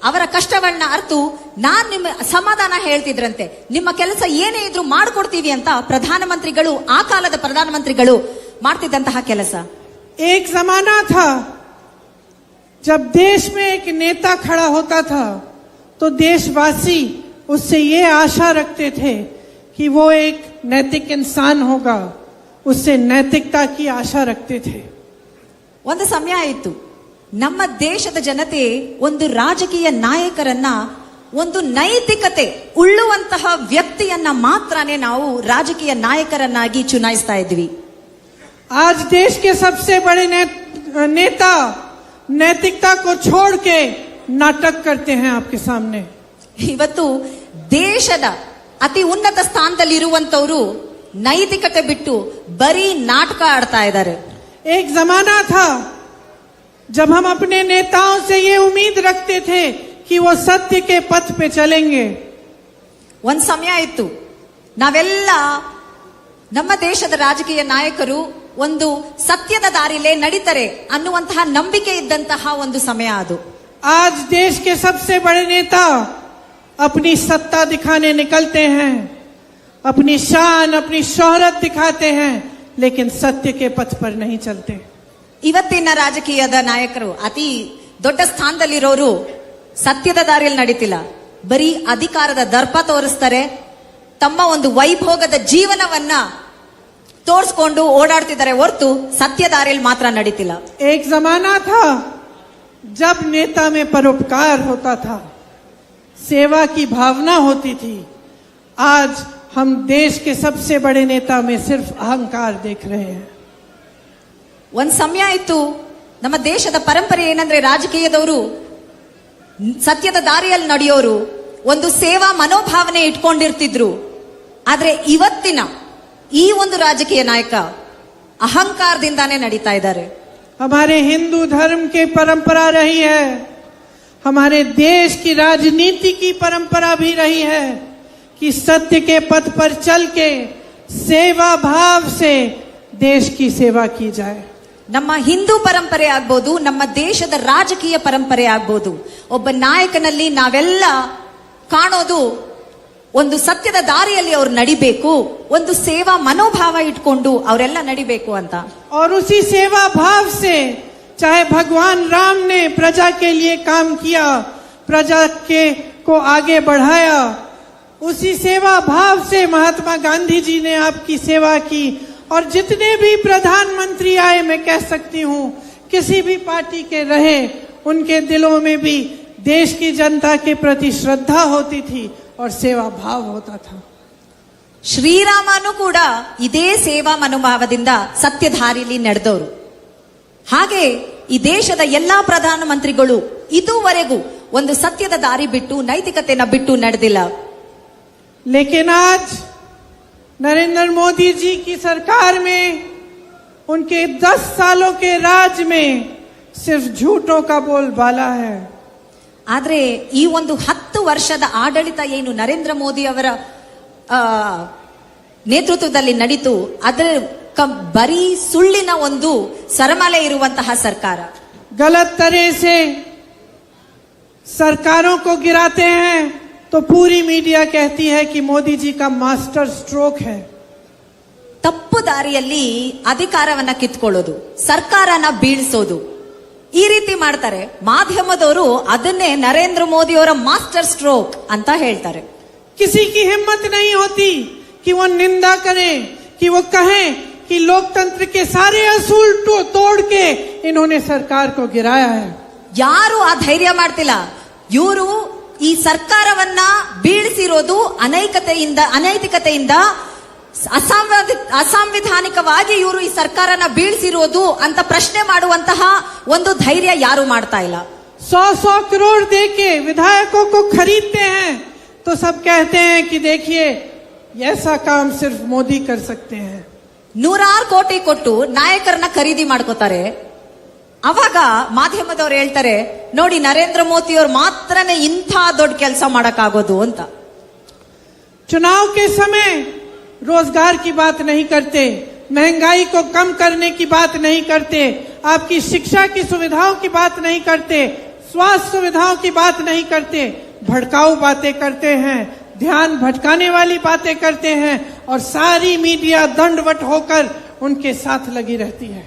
ಅವರ ಕಷ್ಟವನ್ನ ಅರ್ತು ನಾನ್ ನಿಮ್ಮ ಸಮಾಧಾನ ಹೇಳ್ತಿದ್ರಂತೆ. ನಿಮ್ಮ ಕೆಲಸ ಏನೇ ಇದ್ರು ಮಾಡ್ಕೊಡ್ತೀವಿ ಅಂತ ಪ್ರಧಾನಮಂತ್ರಿಗಳು, ಆ ಕಾಲದ ಪ್ರಧಾನಮಂತ್ರಿಗಳು ಮಾಡ್ತಿದ್ದಂತಹ ಕೆಲಸ. एक जमाना था जब देश में एक नेता खड़ा होता था तो देशवासी उससे ये आशा रखते थे कि वो एक नैतिक इंसान होगा, उससे नैतिकता की आशा रखते थे. ಒಂದು ಸಮಯ ಇತ್ತು, ನಮ್ಮ ದೇಶದ ಜನತೆ ಒಂದು ರಾಜಕೀಯ ನಾಯಕರನ್ನ, ಒಂದು ನೈತಿಕತೆ ಉಳ್ಳುವಂತಹ ವ್ಯಕ್ತಿಯನ್ನ ಮಾತ್ರನೇ ನಾವು ರಾಜಕೀಯ ನಾಯಕರನ್ನಾಗಿ ಚುನಾಯಿಸ್ತಾ ಇದ್ವಿ. आज देश के सबसे बड़े नेता नैतिकता को छोड़ के नाटक करते हैं आपके सामने. ಇವತ್ತು ದೇಶದ ಅತಿ ಉನ್ನತ ಸ್ಥಾನದಲ್ಲಿ ಇರುವಂತವರು ನೈತಿಕತೆ ಬಿಟ್ಟು ಬರೀ ನಾಟಕ ಆಡ್ತಾ ಇದ್ದಾರೆ. एक जमाना था जब हम अपने नेताओं से ये उम्मीद रखते थे कि वो सत्य के पथ पे चलेंगे. ಒಂದ್ ಸಮಯ ಇತ್ತು, ನಾವೆಲ್ಲ ನಮ್ಮ ದೇಶದ ರಾಜಕೀಯ ನಾಯಕರು ಒಂದು ಸತ್ಯದ ದಾರಿಲೇ ನಡೀತಾರೆ ಅನ್ನುವಂತಹ ನಂಬಿಕೆ ಇದ್ದಂತಹ ಒಂದು ಸಮಯ ಅದು. आज देश के सबसे बड़े नेता अपनी सत्ता दिखाने निकलते हैं, अपनी शान अपनी शोहरत दिखाते हैं, लेकिन सत्य के पथ पर नहीं चलते. ಇವತ್ತಿನ ರಾಜಕೀಯದ ನಾಯಕರು ಅತಿ ದೊಡ್ಡ ಸ್ಥಾನದಲ್ಲಿರೋರು ಸತ್ಯದ ದಾರಿಯಲ್ಲಿ ನಡೀತಿಲ್ಲ, ಬರೀ ಅಧಿಕಾರದ ದರ್ಪ ತೋರಿಸ್ತಾರೆ, ತಮ್ಮ ಒಂದು ವೈಭೋಗದ ಜೀವನವನ್ನ ತೋರಿಸ್ಕೊಂಡು ಓಡಾಡ್ತಿದ್ದಾರೆ ಹೊರತು ಸತ್ಯ ದಾರಿಯಲ್ಲಿ ಮಾತ್ರ ನಡೀತಿಲ್ಲ. एक जमाना था जब नेता में परोपकार होता था, सेवा की भावना होती थी. आज हम देश के सबसे बड़े नेता में सिर्फ अहंकार देख रहे हैं. ಒಂದ್ ಸಮಯ ಇತ್ತು, ನಮ್ಮ ದೇಶದ ಪರಂಪರೆ ಏನಂದ್ರೆ ರಾಜಕೀಯದವರು ಸತ್ಯದ ದಾರಿಯಲ್ಲಿ ನಡೆಯೋರು ಒಂದು ಸೇವಾ ಮನೋಭಾವನೆ ಇಟ್ಕೊಂಡಿರ್ತಿದ್ರು. ಆದ್ರೆ ಇವತ್ತಿನ ಈ ಒಂದು ರಾಜಕೀಯ ನಾಯಕ ಅಹಂಕಾರದಿಂದಾನೇ ನಡೀತಾ ಇದ್ದಾರೆ. हमारे हिंदू धर्म की परंपरा रही है, हमारे देश की राजनीति की परंपरा भी रही है कि सत्य के पथ पर चल के सेवा भाव से देश की सेवा की जाए. ನಮ್ಮ ಹಿಂದೂ ಪರಂಪರೆ ಆಗ್ಬೋದು, ನಮ್ಮ ದೇಶದ ರಾಜಕೀಯ ಪರಂಪರೆ ಆಗ್ಬೋದು, ಒಬ್ಬ ನಾಯಕನಲ್ಲಿ ನಾವೆಲ್ಲ ಕಾಣೋದು ಒಂದು ಸತ್ಯದ ದಾರಿಯಲ್ಲಿ ಅವ್ರು ನಡಿಬೇಕು, ಒಂದು ಸೇವಾ ಮನೋಭಾವ ಇಟ್ಕೊಂಡು ಅವರೆಲ್ಲ ನಡಿಬೇಕು ಅಂತ. और उसी सेवा भाव से चाहे भगवान राम ने प्रजा के लिए काम किया, प्रजा के को आगे बढ़ाया, उसी सेवा भाव से महात्मा गांधी जी ने आपकी सेवा की. और जितने भी प्रधानमंत्री आए, मैं कह सकती हूँ किसी भी पार्टी के रहे, उनके दिलों में भी देश की जनता के प्रति श्रद्धा होती थी और सेवा भाव होता था. ಶ್ರೀರಾಮನು ಕೂಡ ಇದೇ ಸೇವಾ ಮನೋಭಾವದಿಂದ ಸತ್ಯ ದಾರಿಯಲ್ಲಿ ನಡೆದವರು. ಹಾಗೆ ಈ ದೇಶದ ಎಲ್ಲಾ ಪ್ರಧಾನಮಂತ್ರಿಗಳು ಇದುವರೆಗೂ ಒಂದು ಸತ್ಯದ ದಾರಿ ಬಿಟ್ಟು ನೈತಿಕತೆನ ಬಿಟ್ಟು ನಡೆದಿಲ್ಲ. लेकिन आज नरेंद्र मोदी जी की सरकार में, उनके 10 सालों के राज में सिर्फ झूठों का बोलबाला है. ಆದ್ರೆ ಈ ಒಂದು 10 ವರ್ಷದ ಆಡಳಿತ ಏನು ನರೇಂದ್ರ ಮೋದಿ ಅವರ ನೇತೃತ್ವದಲ್ಲಿ ನಡೀತು, ಅದರ ಬರೀ ಸುಳ್ಳಿನ ಒಂದು ಸರಮಾಲೆ ಇರುವಂತಹ ಸರ್ಕಾರ. गलत तरह से सरकारों को गिराते हैं तो पूरी मीडिया कहती है कि मोदी जी का मास्टर स्ट्रोक है. ತಪ್ಪು ದಾರಿಯಲ್ಲಿ ಅಧಿಕಾರವನ್ನ ಕಿತ್ಕೊಳ್ಳೋದು, ಸರ್ಕಾರನ ಬೀಳಿಸೋದು, ಈ ರೀತಿ ಮಾಡ್ತಾರೆ. ಮಾಧ್ಯಮದವರು ಅದನ್ನೇ ನರೇಂದ್ರ ಮೋದಿ ಅವರ ಮಾಸ್ಟರ್ ಸ್ಟ್ರೋಕ್ ಅಂತ ಹೇಳ್ತಾರೆ. किसी की हिम्मत नहीं होती कि वो निंदा करे, कि वो कहें कि लोकतंत्र के सारे असूल तोड़ के इन्होंने सरकार को गिराया है. ಯಾರು ಆ ಧೈರ್ಯ ಮಾಡ್ತಿಲ್ಲ. ಇವರು ಈ ಸರ್ಕಾರವನ್ನ ಬೀಳಿಸಿರೋದು ಅನೈತಿಕತೆಯಿಂದ ಅಸಾಂವಿಧಾನಿಕವಾಗಿ ಇವರು ಈ ಸರ್ಕಾರನ ಬೀಳಿಸಿರೋದು ಅಂತ ಪ್ರಶ್ನೆ ಮಾಡುವಂತಹ ಒಂದು ಧೈರ್ಯ ಯಾರು ಮಾಡ್ತಾ ಇಲ್ಲ. 100 करोड़ देके विधायकों को खरीदते हैं तो सब कहते हैं कि देखिए ऐसा काम सिर्फ मोदी कर सकते हैं. 100 ಕೋಟಿ ಕೊಟ್ಟು ನಾಯಕರನ್ನ ಖರೀದಿ ಮಾಡ್ಕೋತಾರೆ. ಅವಾಗ ಮಾಧ್ಯಮದವ್ರು ಹೇಳ್ತಾರೆ, ನೋಡಿ ನರೇಂದ್ರ ಮೋದಿ ಅವ್ರು ಮಾತ್ರನೇ ಇಂಥ ದೊಡ್ಡ ಕೆಲಸ ಮಾಡಕ್ಕಾಗೋದು ಅಂತ. चुनाव के समय रोजगार की बात नहीं करते, महंगाई को कम करने की बात नहीं करते, आपकी शिक्षा की सुविधाओं की बात नहीं करते, स्वास्थ्य सुविधाओं की बात नहीं करते, भड़काऊ बातें करते हैं, ध्यान भटकाने वाली बातें करते हैं, और सारी मीडिया दंडवत होकर उनके साथ लगी रहती है.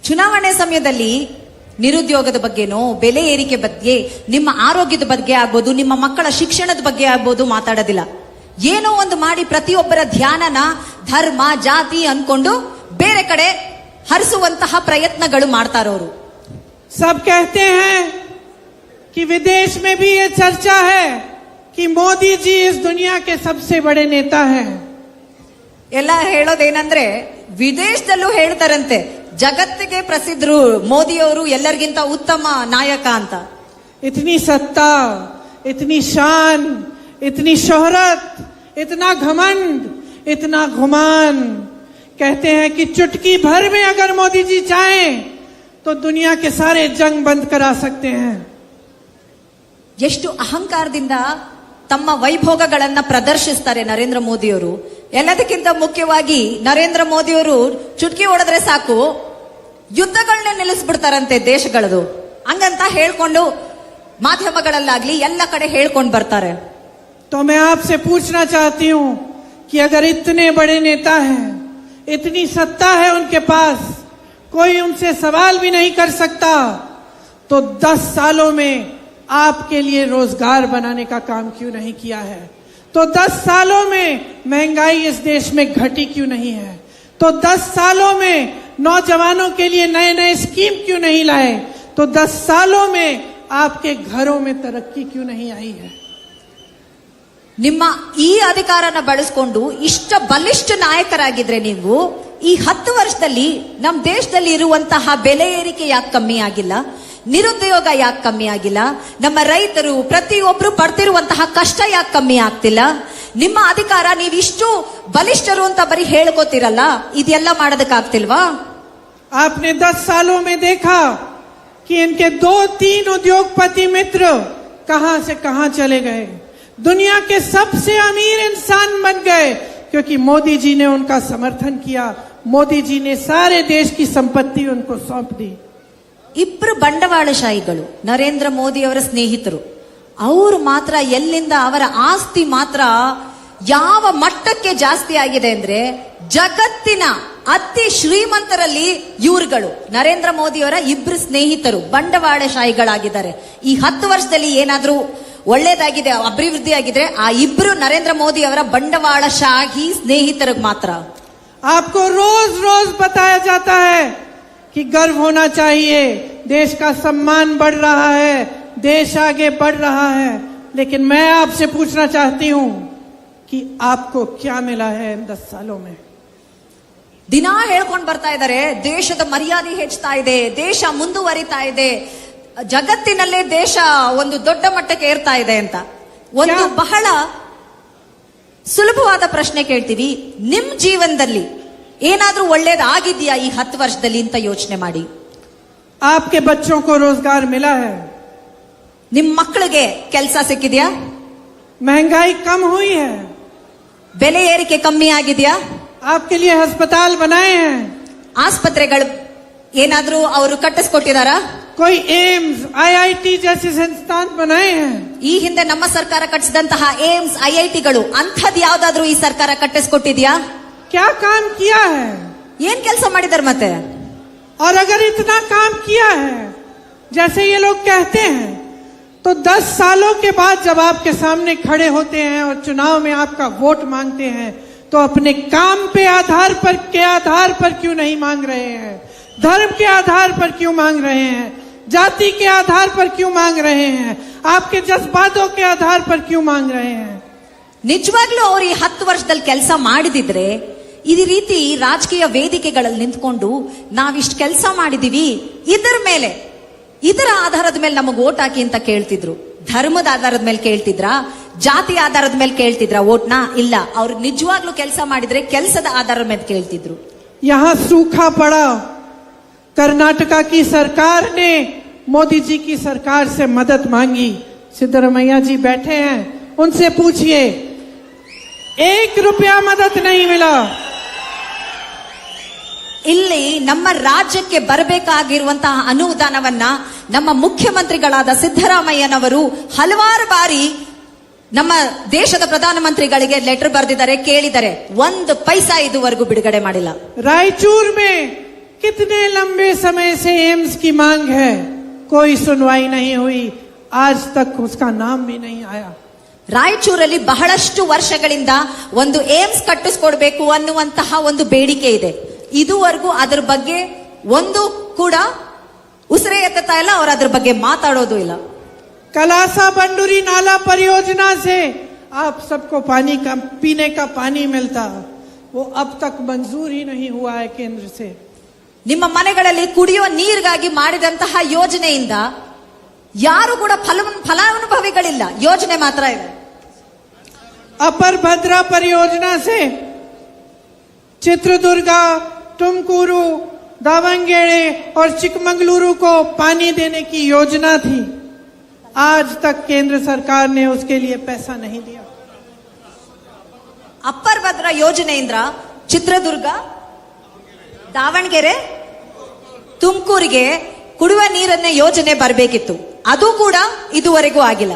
ಚುನಾವಣೆ ಸಮಯದಲ್ಲಿ ನಿರುದ್ಯೋಗದ ಬಗ್ಗೆನೋ, ಬೆಲೆ ಏರಿಕೆ ಬಗ್ಗೆ, ನಿಮ್ಮ ಆರೋಗ್ಯದ ಬಗ್ಗೆ ಆಗ್ಬೋದು, ನಿಮ್ಮ ಮಕ್ಕಳ ಶಿಕ್ಷಣದ ಬಗ್ಗೆ ಆಗ್ಬೋದು ಮಾತಾಡೋದಿಲ್ಲ. ಏನೋ ಒಂದು ಮಾಡಿ ಪ್ರತಿಯೊಬ್ಬರ ಧ್ಯಾನನ ಧರ್ಮ ಜಾತಿ ಅನ್ಕೊಂಡು ಬೇರೆ ಕಡೆ ಹರಿಸುವಂತಹ ಪ್ರಯತ್ನಗಳು ಮಾಡ್ತಾರೋರು. सब कहते हैं कि विदेश में भी ये चर्चा है कि मोदी जी इस दुनिया के सबसे बड़े नेता हैं. ಎಲ್ಲ ಹೇಳೋದೇನಂದ್ರೆ ವಿದೇಶದಲ್ಲೂ ಹೇಳ್ತಾರಂತೆ, ಜಗತ್ತಿಗೆ ಪ್ರಸಿದ್ಧರು ಮೋದಿ ಅವರು ಎಲ್ಲರಿಗಿಂತ ಉತ್ತಮ ನಾಯಕ ಅಂತ. इतनी सत्ता, इतनी शान, इतनी शोहरत, इतना घमंड, इतना गुमान. कहते हैं कि चुटकी भर में अगर मोदी जी चाहें तो दुनिया के सारे जंग बंद करा सकते हैं. ಎಷ್ಟು ಅಹಂಕಾರದಿಂದ ತಮ್ಮ ವೈಭೋಗಗಳನ್ನ ಪ್ರದರ್ಶಿಸ್ತಾರೆ ನರೇಂದ್ರ ಮೋದಿಯವರು. ಎಲ್ಲದಕ್ಕಿಂತ ಮುಖ್ಯವಾಗಿ ನರೇಂದ್ರ ಮೋದಿಯವರು ಚುಟ್ಕಿ ಹೊಡೆದ್ರೆ ಸಾಕು ಯುದ್ಧಗಳನ್ನೇ ನಿಲ್ಲಿಸ್ಬಿಡ್ತಾರಂತೆ ದೇಶಗಳದು. ಹಂಗಂತ ಹೇಳ್ಕೊಂಡು ಮಾಧ್ಯಮಗಳಲ್ಲಾಗ್ಲಿ ಎಲ್ಲ ಕಡೆ ಹೇಳ್ಕೊಂಡು ಬರ್ತಾರೆ. तो मैं आपसे पूछना चाहती हूं कि अगर इतने बड़े नेता हैं, इतनी सत्ता है उनके पास, कोई उनसे सवाल भी नहीं कर सकता, तो 10 सालों में आपके लिए रोजगार बनाने का काम क्यों नहीं किया है? तो 10 सालों में महंगाई इस देश में घटी क्यों नहीं है? तो 10 सालों में नौजवानों के लिए नए नए स्कीम क्यों नहीं लाए? तो 10 सालों में आपके घरों में तरक्की क्यों नहीं आई है? ನಿಮ್ಮ ಈ ಅಧಿಕಾರನ ಬಳಸ್ಕೊಂಡು ಇಷ್ಟ ಬಲಿಷ್ಠ ನಾಯಕರಾಗಿದ್ರೆ ನೀವು ಈ 10 ವರ್ಷದಲ್ಲಿ ನಮ್ಮ ದೇಶದಲ್ಲಿ ಇರುವಂತಹ ಬೆಲೆ ಏರಿಕೆ ಯಾಕೆ ಕಮ್ಮಿ ಆಗಿಲ್ಲ? ನಿರುದ್ಯೋಗ ಯಾಕೆ ಕಮ್ಮಿ ಆಗಿಲ್ಲ? ನಮ್ಮ ರೈತರು ಪ್ರತಿಯೊಬ್ರು ಪಡ್ತಿರುವಂತಹ ಕಷ್ಟ ಯಾಕೆ ಕಮ್ಮಿ ಆಗ್ತಿಲ್ಲ? ನಿಮ್ಮ ಅಧಿಕಾರ ನೀವಿಷ್ಟು ಬಲಿಷ್ಠರು ಅಂತ ಬರೀ ಹೇಳ್ಕೋತಿರಲ್ಲ, ಇದೆಲ್ಲ ಮಾಡೋದಕ್ಕಾಗ್ತಿಲ್ವಾ? आपने 10 सालों में देखा कि इनके 2-3 उद्योगपति मित्र कहां से कहां चले गए, दुनिया के सबसे अमीर इंसान बन गए, क्योंकि मोदी जी ने उनका समर्थन किया। मोदी जी ने सारे देश की संपत्ति उनको सौंप दी। ಇಬ್ರು ಬಂಡವಾಳಶಾಹಿಗಳು ನರೇಂದ್ರ ಮೋದಿ ಅವರ ಸ್ನೇಹಿತರು. ಅವರು ಮಾತ್ರ ಎಲ್ಲಿಂದ ಅವರ ಆಸ್ತಿ ಮಾತ್ರ ಯಾವ ಮಟ್ಟಕ್ಕೆ ಜಾಸ್ತಿ ಆಗಿದೆ ಅಂದ್ರೆ ಜಗತ್ತಿನ ಅತಿ ಶ್ರೀಮಂತರಲ್ಲಿ ಇವ್ರುಗಳು ನರೇಂದ್ರ ಮೋದಿ ಅವರ ಇಬ್ರು ಸ್ನೇಹಿತರು ಬಂಡವಾಳಶಾಹಿಗಳಾಗಿದ್ದಾರೆ. ಈ 10 ವರ್ಷದಲ್ಲಿ ಏನಾದ್ರೂ ಒಳ್ಳೇದಾಗಿದೆ, ಅಭಿವೃದ್ಧಿ ಆಗಿದ್ರೆ ಆ ಇಬ್ರು ನರೇಂದ್ರ ಮೋದಿ ಅವರ ಬಂಡವಾಳಶಾಹಿ ಸ್ನೇಹಿತರಿಗೆ ಮಾತ್ರ. आपको रोज रोज बताया जाता है कि गर्व होना चाहिए, देश का सम्मान बढ़ रहा है, देश आगे बढ़ रहा है, लेकिन मैं आपसे पूछना चाहती हूं कि आपको क्या मिला है इन 10 सालों में? ದಿನಾ ಹೇಳ್ಕೊಂಡು ಬರ್ತಾ ಇದ್ದಾರೆ ದೇಶದ ಮರ್ಯಾದೆ ಹೆಚ್ಚುತ್ತಾ ಇದೆ, ದೇಶ ಮುಂದುವರಿತಾ ಇದೆ, ಜಗತ್ತಿನಲ್ಲೇ ದೇಶ ಒಂದು ದೊಡ್ಡ ಮಟ್ಟಕ್ಕೆ ಏರ್ತಾ ಇದೆ ಅಂತ. ಒಂದು ಬಹಳ ಸುಲಭವಾದ ಪ್ರಶ್ನೆ ಕೇಳ್ತೀವಿ, ನಿಮ್ ಜೀವನದಲ್ಲಿ ಏನಾದ್ರೂ ಒಳ್ಳೇದಾಗಿದ್ಯಾ ಈ 10 ವರ್ಷದಲ್ಲಿ ಅಂತ ಯೋಚನೆ ಮಾಡಿ. आपके बच्चों को रोजगार मिला है? ನಿಮ್ ಮಕ್ಕಳಿಗೆ ಕೆಲಸ ಸಿಕ್ಕಿದ್ಯಾ? महंगाई कम हुई है? ಬೆಲೆ ಏರಿಕೆ ಕಮ್ಮಿ ಆಗಿದ್ಯಾ? आपके लिए अस्पताल बनाए हैं? ಆಸ್ಪತ್ರೆಗಳು ಏನಾದ್ರೂ ಅವರು ಕಟ್ಟಿಸ್ಕೊಟ್ಟಿದಾರಾ? कोई एम्स IIT जैसे संस्थान बनाए हैं? ಈ ಹಿಂದೆ ನಮ್ಮ ಸರ್ಕಾರ ಕಟ್ಟಿಸಿದಂತಹ ಏಮ್ಸ್ IITಗಳು ಅಂಥದ್ದು ಯಾವ್ದಾದ್ರೂ ಈ ಸರ್ಕಾರ ಕಟ್ಟಿಸ್ಕೊಟ್ಟಿದ್ಯಾ? क्या काम किया है? ಏನ್ ಕೆಲಸ ಮಾಡಿದಾರೆ ಮತ್ತೆ? और अगर इतना काम किया है जैसे ये लोग कहते हैं, तो 10 सालों के बाद जब आपके सामने खड़े होते हैं और चुनाव में आपका वोट मांगते हैं, तो अपने काम के आधार पर क्यों नहीं मांग रहे हैं? धर्म के आधार पर क्यों मांग रहे हैं? जाति के आधार पर क्यों मांग रहे हैं? आपके जज्बातों के आधार पर क्यों मांग रहे हैं? ನಿಜವಾಗ್ಲೂ ಅವ್ರು ಈ 10 ವರ್ಷದಲ್ಲಿ ಕೆಲಸ ಮಾಡಿದಿದ್ರೆ ಈ ರೀತಿ ರಾಜಕೀಯ ವೇದಿಕೆಗಳಲ್ಲಿ ನಿಂತ್ಕೊಂಡು ನಾವಿಷ್ಟು ಕೆಲಸ ಮಾಡಿದೀವಿ, ಇದರ ಆಧಾರದ ಮೇಲೆ ನಮಗೆ ವೋಟ್ ಹಾಕಿ ಅಂತ ಕೇಳ್ತಿದ್ರು. ಧರ್ಮದ ಆಧಾರದ ಮೇಲೆ ಕೇಳ್ತಿದ್ರಾ? ಜಾತಿ ಆಧಾರದ ಮೇಲೆ ಕೇಳ್ತಿದ್ರಾ ವೋಟ್ನ? ಇಲ್ಲ, ಅವ್ರು ನಿಜವಾಗ್ಲೂ ಕೆಲಸ ಮಾಡಿದ್ರೆ ಕೆಲಸದ ಆಧಾರದ ಮೇಲೆ ಕೇಳ್ತಿದ್ರು. यहाँ सूखा पड़ा, कर्नाटका की सरकार ने मोदी जी की सरकार से मदद मांगी। सिद्धरामैया जी बैठे हैं, उनसे पूछिए, 1 रुपया मदद नहीं मिला। ಇಲ್ಲಿ ನಮ್ಮ ರಾಜ್ಯಕ್ಕೆ ಬರಬೇಕಾಗಿರುವಂತಹ ಅನುದಾನವನ್ನ ನಮ್ಮ ಮುಖ್ಯಮಂತ್ರಿಗಳಾದ ಸಿದ್ದರಾಮಯ್ಯನವರು ಹಲವಾರು ಬಾರಿ ನಮ್ಮ ದೇಶದ ಪ್ರಧಾನಮಂತ್ರಿಗಳಿಗೆ ಲೆಟರ್ ಬರೆದಿದ್ದಾರೆ, ಕೇಳಿದ್ದಾರೆ. 1 ಪೈಸಾ ಇದುವರೆಗೂ ಬಿಡುಗಡೆ ಮಾಡಿಲ್ಲ. रायचूर में कितने लंबे समय से एम्स की मांग है, कोई सुनवाई नहीं हुई, आज तक उसका नाम भी नहीं आया। ರಾಯಚೂರಲ್ಲಿ ಬಹಳಷ್ಟು ವರ್ಷಗಳಿಂದ ಒಂದು ಏಮ್ಸ್ ಕಟ್ಟಿಸ್ಕೊಡ್ಬೇಕು ಅನ್ನುವಂತಹ ಒಂದು ಬೇಡಿಕೆ ಇದೆ. ಇದುವರೆಗೂ ಅದರ ಬಗ್ಗೆ ಒಂದು ಕೂಡ ಉಸಿರೇ ಎತ್ತುತ್ತಾ ಇಲ್ಲ, ಅವ್ರು ಅದ್ರ ಬಗ್ಗೆ ಮಾತಾಡೋದು ಇಲ್ಲ. कलासा बंडूरी नाला परियोजना से आप सबको पानी का पीने का पानी मिलता, वो अब तक मंजूर ही नहीं हुआ है केंद्र से। ನಿಮ್ಮ ಮನೆಗಳಲ್ಲಿ ಕುಡಿಯುವ ನೀರಿಗಾಗಿ ಮಾಡಿದಂತಹ ಯೋಜನೆಯಿಂದ ಯಾರು ಕೂಡ ಫಲಾನುಭವಿಗಳಿಲ್ಲ, ಯೋಜನೆ ಮಾತ್ರ ಇದೆ. अपर भद्रा परियोजना से चित्रदुर्गा, तुमकुरू, दावंगेड़े और चिकमंगलुरु को पानी देने की योजना थी, आज तक केंद्र सरकार ने उसके लिए पैसा नहीं दिया। ಅಪ್ಪರ್ ಭದ್ರಾ ಯೋಜನೆಯಿಂದ ಚಿತ್ರದುರ್ಗ, ದಾವಣಗೆರೆ, ತುಮಕೂರಿಗೆ ಕುಡಿಯುವ ನೀರನ್ನ ಯೋಜನೆ ಬರಬೇಕಿತ್ತು, ಅದು ಕೂಡ ಇದುವರೆಗೂ ಆಗಿಲ್ಲ.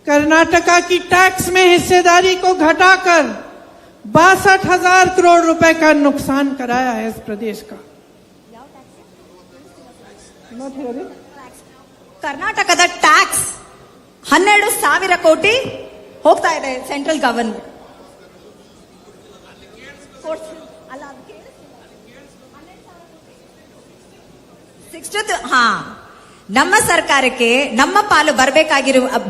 कर्नाटका की टैक्स में हिस्सेदारी को घटाकर 62,000 करोड़ रुपए का नुकसान कराया है इस प्रदेश का। ಕರ್ನಾಟಕದ ಟ್ಯಾಕ್ಸ್ 12,000 ಕೋಟಿ ಹೋಗ್ತಾ ಇದೆ ಸೆಂಟ್ರಲ್ ಗವರ್ಮೆಂಟ್. ನಮ್ಮ ಸರ್ಕಾರಕ್ಕೆ ನಮ್ಮ ಪಾಲು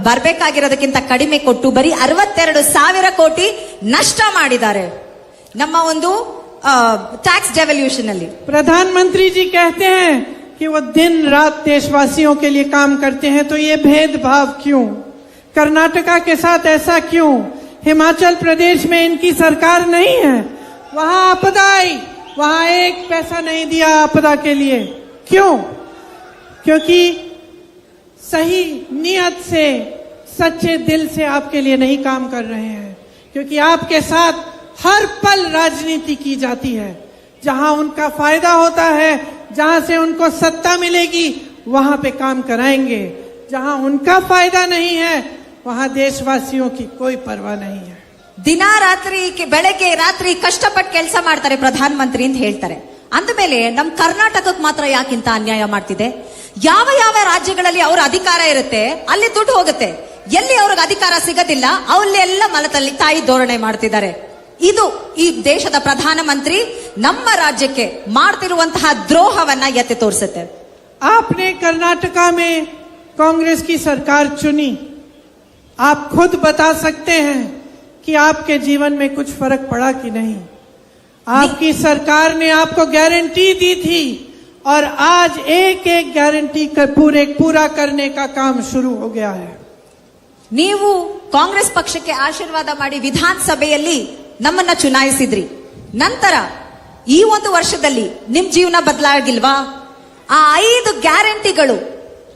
ಬರ್ಬೇಕಾಗಿರೋದಕ್ಕಿಂತ ಕಡಿಮೆ ಕೊಟ್ಟು ಬರೀ 62,000 ಕೋಟಿ ನಷ್ಟ ಮಾಡಿದ್ದಾರೆ ನಮ್ಮ ಒಂದು ಟ್ಯಾಕ್ಸ್ ಡೆವಲ್ಯೂಷನ್ ಅಲ್ಲಿ. प्रधानमंत्री जी कहते हैं कि वो दिन रात देशवासियों के लिए काम करते हैं, तो ये भेदभाव क्यों? कर्नाटका के साथ ऐसा क्यों? हिमाचल प्रदेश में इनकी सरकार नहीं है, वहां आपदा आई, वहां एक पैसा नहीं दिया आपदा के लिए। क्यों? क्योंकि सही नियत से, सच्चे दिल से आपके लिए नहीं काम कर रहे हैं, क्योंकि आपके साथ हर पल राजनीति की जाती है। जहां उनका फायदा होता है, जहां से उनको सत्ता मिलेगी, वहां पे काम कराएंगे। जहां उनका फायदा नहीं है, वहां देशवासियों की कोई परवाह नहीं है। ದಿನ ರಾತ್ರಿ ಬೆಳಗ್ಗೆ ರಾತ್ರಿ ಕಷ್ಟಪಟ್ಟು ಕೆಲಸ ಮಾಡ್ತಾರೆ ಪ್ರಧಾನ ಮಂತ್ರಿ ಅಂತ ಹೇಳ್ತಾರೆ. ಅಂದಮೇಲೆ ನಮ್ ಕರ್ನಾಟಕಕ್ಕೆ ಮಾತ್ರ ಯಾಕಿಂತ ಅನ್ಯಾಯ ಮಾಡ್ತಿದೆ? ಯಾವ ಯಾವ ರಾಜ್ಯಗಳಲ್ಲಿ ಅವರ ಅಧಿಕಾರ ಇರುತ್ತೆ ಅಲ್ಲಿ ದುಡ್ಡು ಹೋಗುತ್ತೆ, ಎಲ್ಲಿ ಅವ್ರಿಗೆ ಅಧಿಕಾರ ಸಿಗೋದಿಲ್ಲ ಅಲ್ಲೆಲ್ಲ ಮಲತಲ್ಲಿ ತಾಯಿ ಧೋರಣೆ ಮಾಡ್ತಿದ್ದಾರೆ. ಇದು ಈ ದೇಶದ ಪ್ರಧಾನ ಮಂತ್ರಿ ನಮ್ಮ ರಾಜ್ಯಕ್ಕೆ ಮಾಡ್ತಿರುವಂತಹ ದ್ರೋಹವನ್ನ ಎತ್ತಿ ತೋರಿಸುತ್ತೆ. आपने कर्नाटका में कांग्रेस की सरकार चुनी, आप खुद बता सकते हैं कि आपके जीवन में कुछ फर्क पड़ा कि नहीं? आपकी सरकार ने आपको गारंटी दी थी और आज एक एक गारंटी पूरा करने का काम शुरू हो गया है. ನೀವು ಕಾಂಗ್ರೆಸ್ ಪಕ್ಷಕ್ಕೆ ಆಶೀರ್ವಾದ ಮಾಡಿ ವಿಧಾನಸಭೆಯಲ್ಲಿ ನಮ್ಮನ್ನ ಚುನಾಯಿಸಿದ್ರಿ. ನಂತರ ಈ ಒಂದು ವರ್ಷದಲ್ಲಿ ನಿಮ್ ಜೀವನ ಬದಲಾಗಿಲ್ವಾ? ಆ 5 ಗ್ಯಾರಂಟಿಗಳು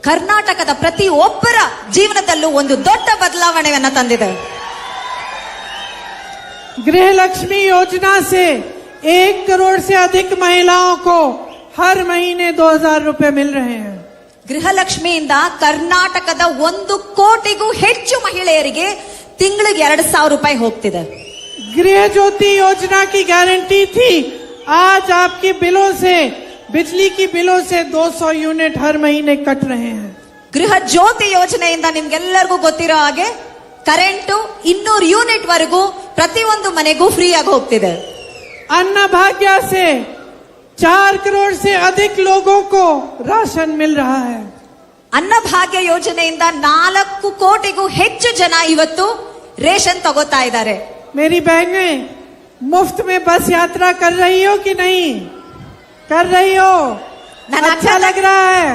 ಕರ್ನಾಟಕದ ಪ್ರತಿ ಒಬ್ಬರ ಜೀವನದಲ್ಲೂ ಒಂದು ದೊಡ್ಡ ಬದಲಾವಣೆಯನ್ನ ತಂದಿದೆ. गृह लक्ष्मी योजना से 1 करोड़ से अधिक महिलाओं को हर महीने 2,000 रुपए मिल रहे हैं. ಗೃಹಲಕ್ಷ್ಮಿಯಿಂದ ಕರ್ನಾಟಕದ 1 ಕೋಟಿಗೂ ಹೆಚ್ಚು ಮಹಿಳೆಯರಿಗೆ ತಿಂಗಳಿಗೆ 2,000 ರೂಪಾಯಿ ಹೋಗ್ತಿದೆ. गृह ज्योति योजना की गारंटी थी, आज आपके बिलों से, बिजली की बिलों से 200 यूनिट हर महीने कट रहे हैं. ಗೃಹ ಜ್ಯೋತಿ ಯೋಜನೆಯಿಂದ ನಿಮ್ಗೆಲ್ಲರಿಗೂ ಗೊತ್ತಿರೋ ಹಾಗೆ ಕರೆಂಟು 200 ಯೂನಿಟ್ ವರೆಗೂ ಪ್ರತಿಯೊಂದು ಮನೆಗೂ ಫ್ರೀ ಆಗಿ ಹೋಗ್ತಿದೆ. अन्न भाग्य से 4 करोड़ से अधिक लोगों को राशन मिल रहा है. ಅನ್ನಭಾಗ್ಯ ಯೋಜನೆಯಿಂದ 4 ಕೋಟಿಗೂ ಹೆಚ್ಚು ಜನ ಇವತ್ತು ರೇಷನ್ ತಗೋತಾ ಇದ್ದಾರೆ. मेरी बहनें मुफ्त में बस यात्रा कर रही हो कि नहीं कर रही हो? अच्छा लग रहा है,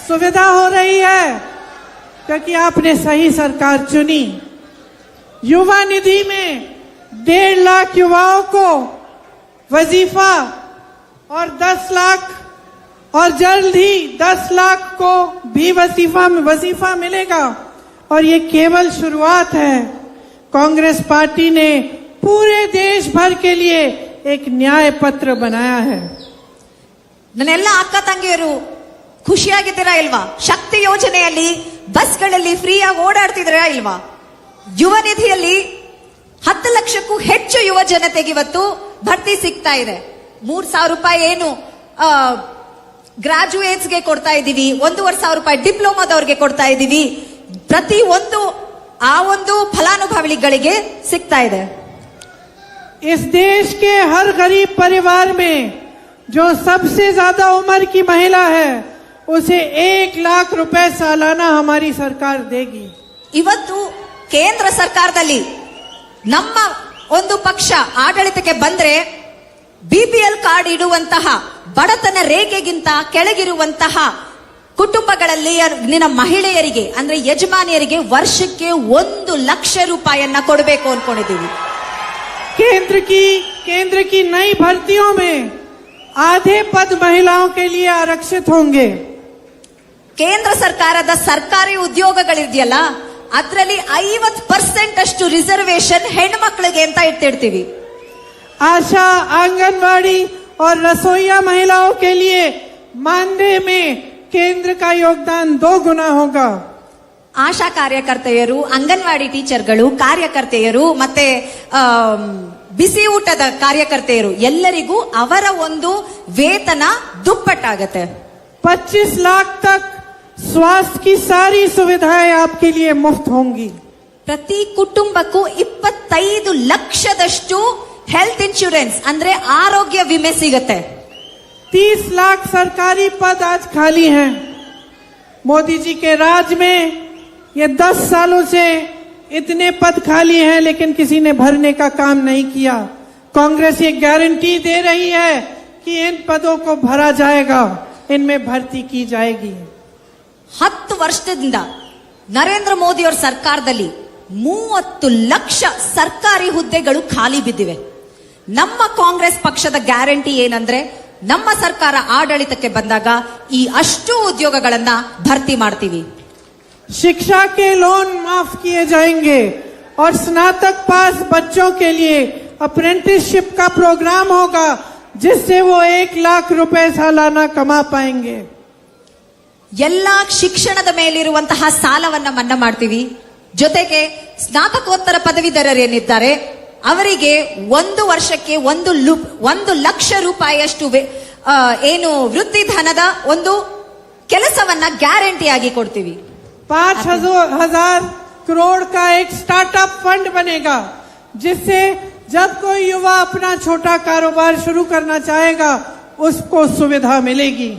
सुविधा हो रही है, क्योंकि आपने सही सरकार चुनी. युवा निधि में 1.5 लाख युवाओं को वजीफा और 10 लाख और जल्द ही 10 लाख को भी वजीफा मिलेगा. और ये केवल शुरुआत है. कांग्रेस पार्टी ने पूरे देश भर के लिए एक न्याय पत्र बनाया है. ನನ್ನೆಲ್ಲ ಅಕ್ಕ ತಂಗಿಯರು ಖುಷಿಯಾಗಿದ್ದೀರಾ ಇಲ್ವಾ? ಶಕ್ತಿ ಯೋಜನೆಯಲ್ಲಿ ಬಸ್ಗಳಲ್ಲಿ ಫ್ರೀಯಾಗಿ ಓಡಾಡ್ತಿದ್ದೀರಾ ಇಲ್ವಾ? ಯುವ ನಿಧಿಯಲ್ಲಿ 10 ಲಕ್ಷಕ್ಕೂ ಹೆಚ್ಚು ಯುವ ಜನತೆಗೆ ಇವತ್ತು ಭರ್ತಿ ಸಿಗ್ತಾ ಇದೆ. 3,000 ರೂಪಾಯಿ ಏನು ಗ್ರಾಜುಯೇಟ್ಸ್ಗೆ ಕೊಡ್ತಾ ಇದ್ದೀವಿ, 1,500 ರೂಪಾಯಿ ಡಿಪ್ಲೊಮಾದವ್ರಿಗೆ ಕೊಡ್ತಾ ಇದ್ದೀವಿ. ಪ್ರತಿ ಒಂದು ಆ ಒಂದು ಫಲಾನುಭವಿಗಳಿಗೆ ಸಿಗ್ತಾ ಇದೆ. इस देश के हर गरीब परिवार में जो सबसे ज्यादा उम्र की महिला है, उसे 1 लाख रुपए सालाना हमारी सरकार देगी. ಇವತ್ತು ಕೇಂದ್ರ ಸರ್ಕಾರದಲ್ಲಿ ನಮ್ಮ ಒಂದು ಪಕ್ಷ ಆಡಳಿತಕ್ಕೆ ಬಂದ್ರೆ ಬಿಪಿಎಲ್ ಕಾರ್ಡ್ ಇಡುವಂತಹ ಬಡತನ ರೇಖೆಗಿಂತ ಕೆಳಗಿರುವಂತಹ ಕುಟುಂಬಗಳಲ್ಲಿ ಮಹಿಳೆಯರಿಗೆ ಅಂದ್ರೆ ಯಜಮಾನಿಯರಿಗೆ ವರ್ಷಕ್ಕೆ 1 ಲಕ್ಷ ರೂಪಾಯಿಯನ್ನ ಕೊಡಬೇಕು ಅನ್ಕೊಂಡಿದ್ದೀವಿ. केंद्र की नई भर्तियों में आधे पद महिलाओं के लिए आरक्षित होंगे. ಕೇಂದ್ರ ಸರ್ಕಾರದ ಸರ್ಕಾರಿ ಉದ್ಯೋಗಗಳಿದೆಯಲ್ಲ ಅದರಲ್ಲಿ 50% ಅಷ್ಟು ರಿಸರ್ವೇಶನ್ ಹೆಣ್ಮಕ್ಳಿಗೆ ಅಂತ ಇಟ್ಟಿರ್ತೀವಿ. आशा, आंगनवाड़ी और रसोईया महिलाओं के लिए मानदेय में केंद्र का योगदान 2 गुना होगा. ಆಶಾ ಕಾರ್ಯಕರ್ತೆಯರು, ಅಂಗನವಾಡಿ ಟೀಚರ್ಗಳು, ಕಾರ್ಯಕರ್ತೆಯರು ಮತ್ತೆ ಬಿಸಿ ಊಟದ ಕಾರ್ಯಕರ್ತೆಯರು ಎಲ್ಲರಿಗೂ ಅವರ ಒಂದು ವೇತನ ದುಪ್ಪಟ್ಟಾಗತ್ತೆ. 25 लाख तक स्वास्थ्य की सारी सुविधाएं आपके लिए मुफ्त होंगी. ಪ್ರತಿ ಕುಟುಂಬಕ್ಕೂ 25 ಲಕ್ಷದಷ್ಟು ಹೆಲ್ತ್ ಇನ್ಶೂರೆನ್ಸ್ ಅಂದ್ರೆ ಆರೋಗ್ಯ ವಿಮೆ ಸಿಗತ್ತೆ. 30 लाख सरकारी पद आज खाली हैं. मोदी जी के राज में ये 10 सालों से इतने पद खाली हैं, लेकिन किसी ने भरने का काम नहीं किया. कांग्रेस ये गारंटी दे रही है कि इन पदों को भरा जाएगा, इनमें भर्ती की जाएगी. 10 ವರ್ಷದಿಂದ ನರೇಂದ್ರ ಮೋದಿ ಅವರ ಸರ್ಕಾರದಲ್ಲಿ 30 ಲಕ್ಷ ಸರ್ಕಾರಿ ಹುದ್ದೆಗಳು ಖಾಲಿ ಬಿದ್ದಿವೆ. ನಮ್ಮ ಕಾಂಗ್ರೆಸ್ ಪಕ್ಷದ ಗ್ಯಾರಂಟಿ ಏನಂದ್ರೆ ನಮ್ಮ ಸರ್ಕಾರ ಆಡಳಿತಕ್ಕೆ ಬಂದಾಗ ಈ ಅಷ್ಟು ಉದ್ಯೋಗಗಳನ್ನ ಭರ್ತಿ ಮಾಡ್ತೀವಿ. शिक्षा के लोन माफ किए जाएंगे और स्नातक पास बच्चों के लिए अप्रेंटिसशिप का प्रोग्राम होगा, जिससे वो 1 लाख रुपए सालाना कमा पाएंगे. ಎಲ್ಲಾ ಶಿಕ್ಷಣದ ಮೇಲಿರುವಂತಹ ಸಾಲವನ್ನ ಮನ್ನಾ ಮಾಡ್ತೀವಿ. ಜೊತೆಗೆ ಸ್ನಾತಕೋತ್ತರ ಪದವೀಧರರೇನಿದ್ದಾರೆ ಅವರಿಗೆ 1 ವರ್ಷಕ್ಕೆ 1 ಲಕ್ಷ ರೂಪಾಯಿಯಷ್ಟು ಏನು ವೃತ್ತಿ ಧನದ ಒಂದು ಕೆಲಸವನ್ನ ಗ್ಯಾರಂಟಿ ಆಗಿ ಕೊಡ್ತೀವಿ. 5,000 करोड़ का एक स्टार्टअप फंड बनेगा, जिससे जब कोई युवा अपना छोटा कारोबार शुरू करना चाहेगा उसको सुविधा मिलेगी.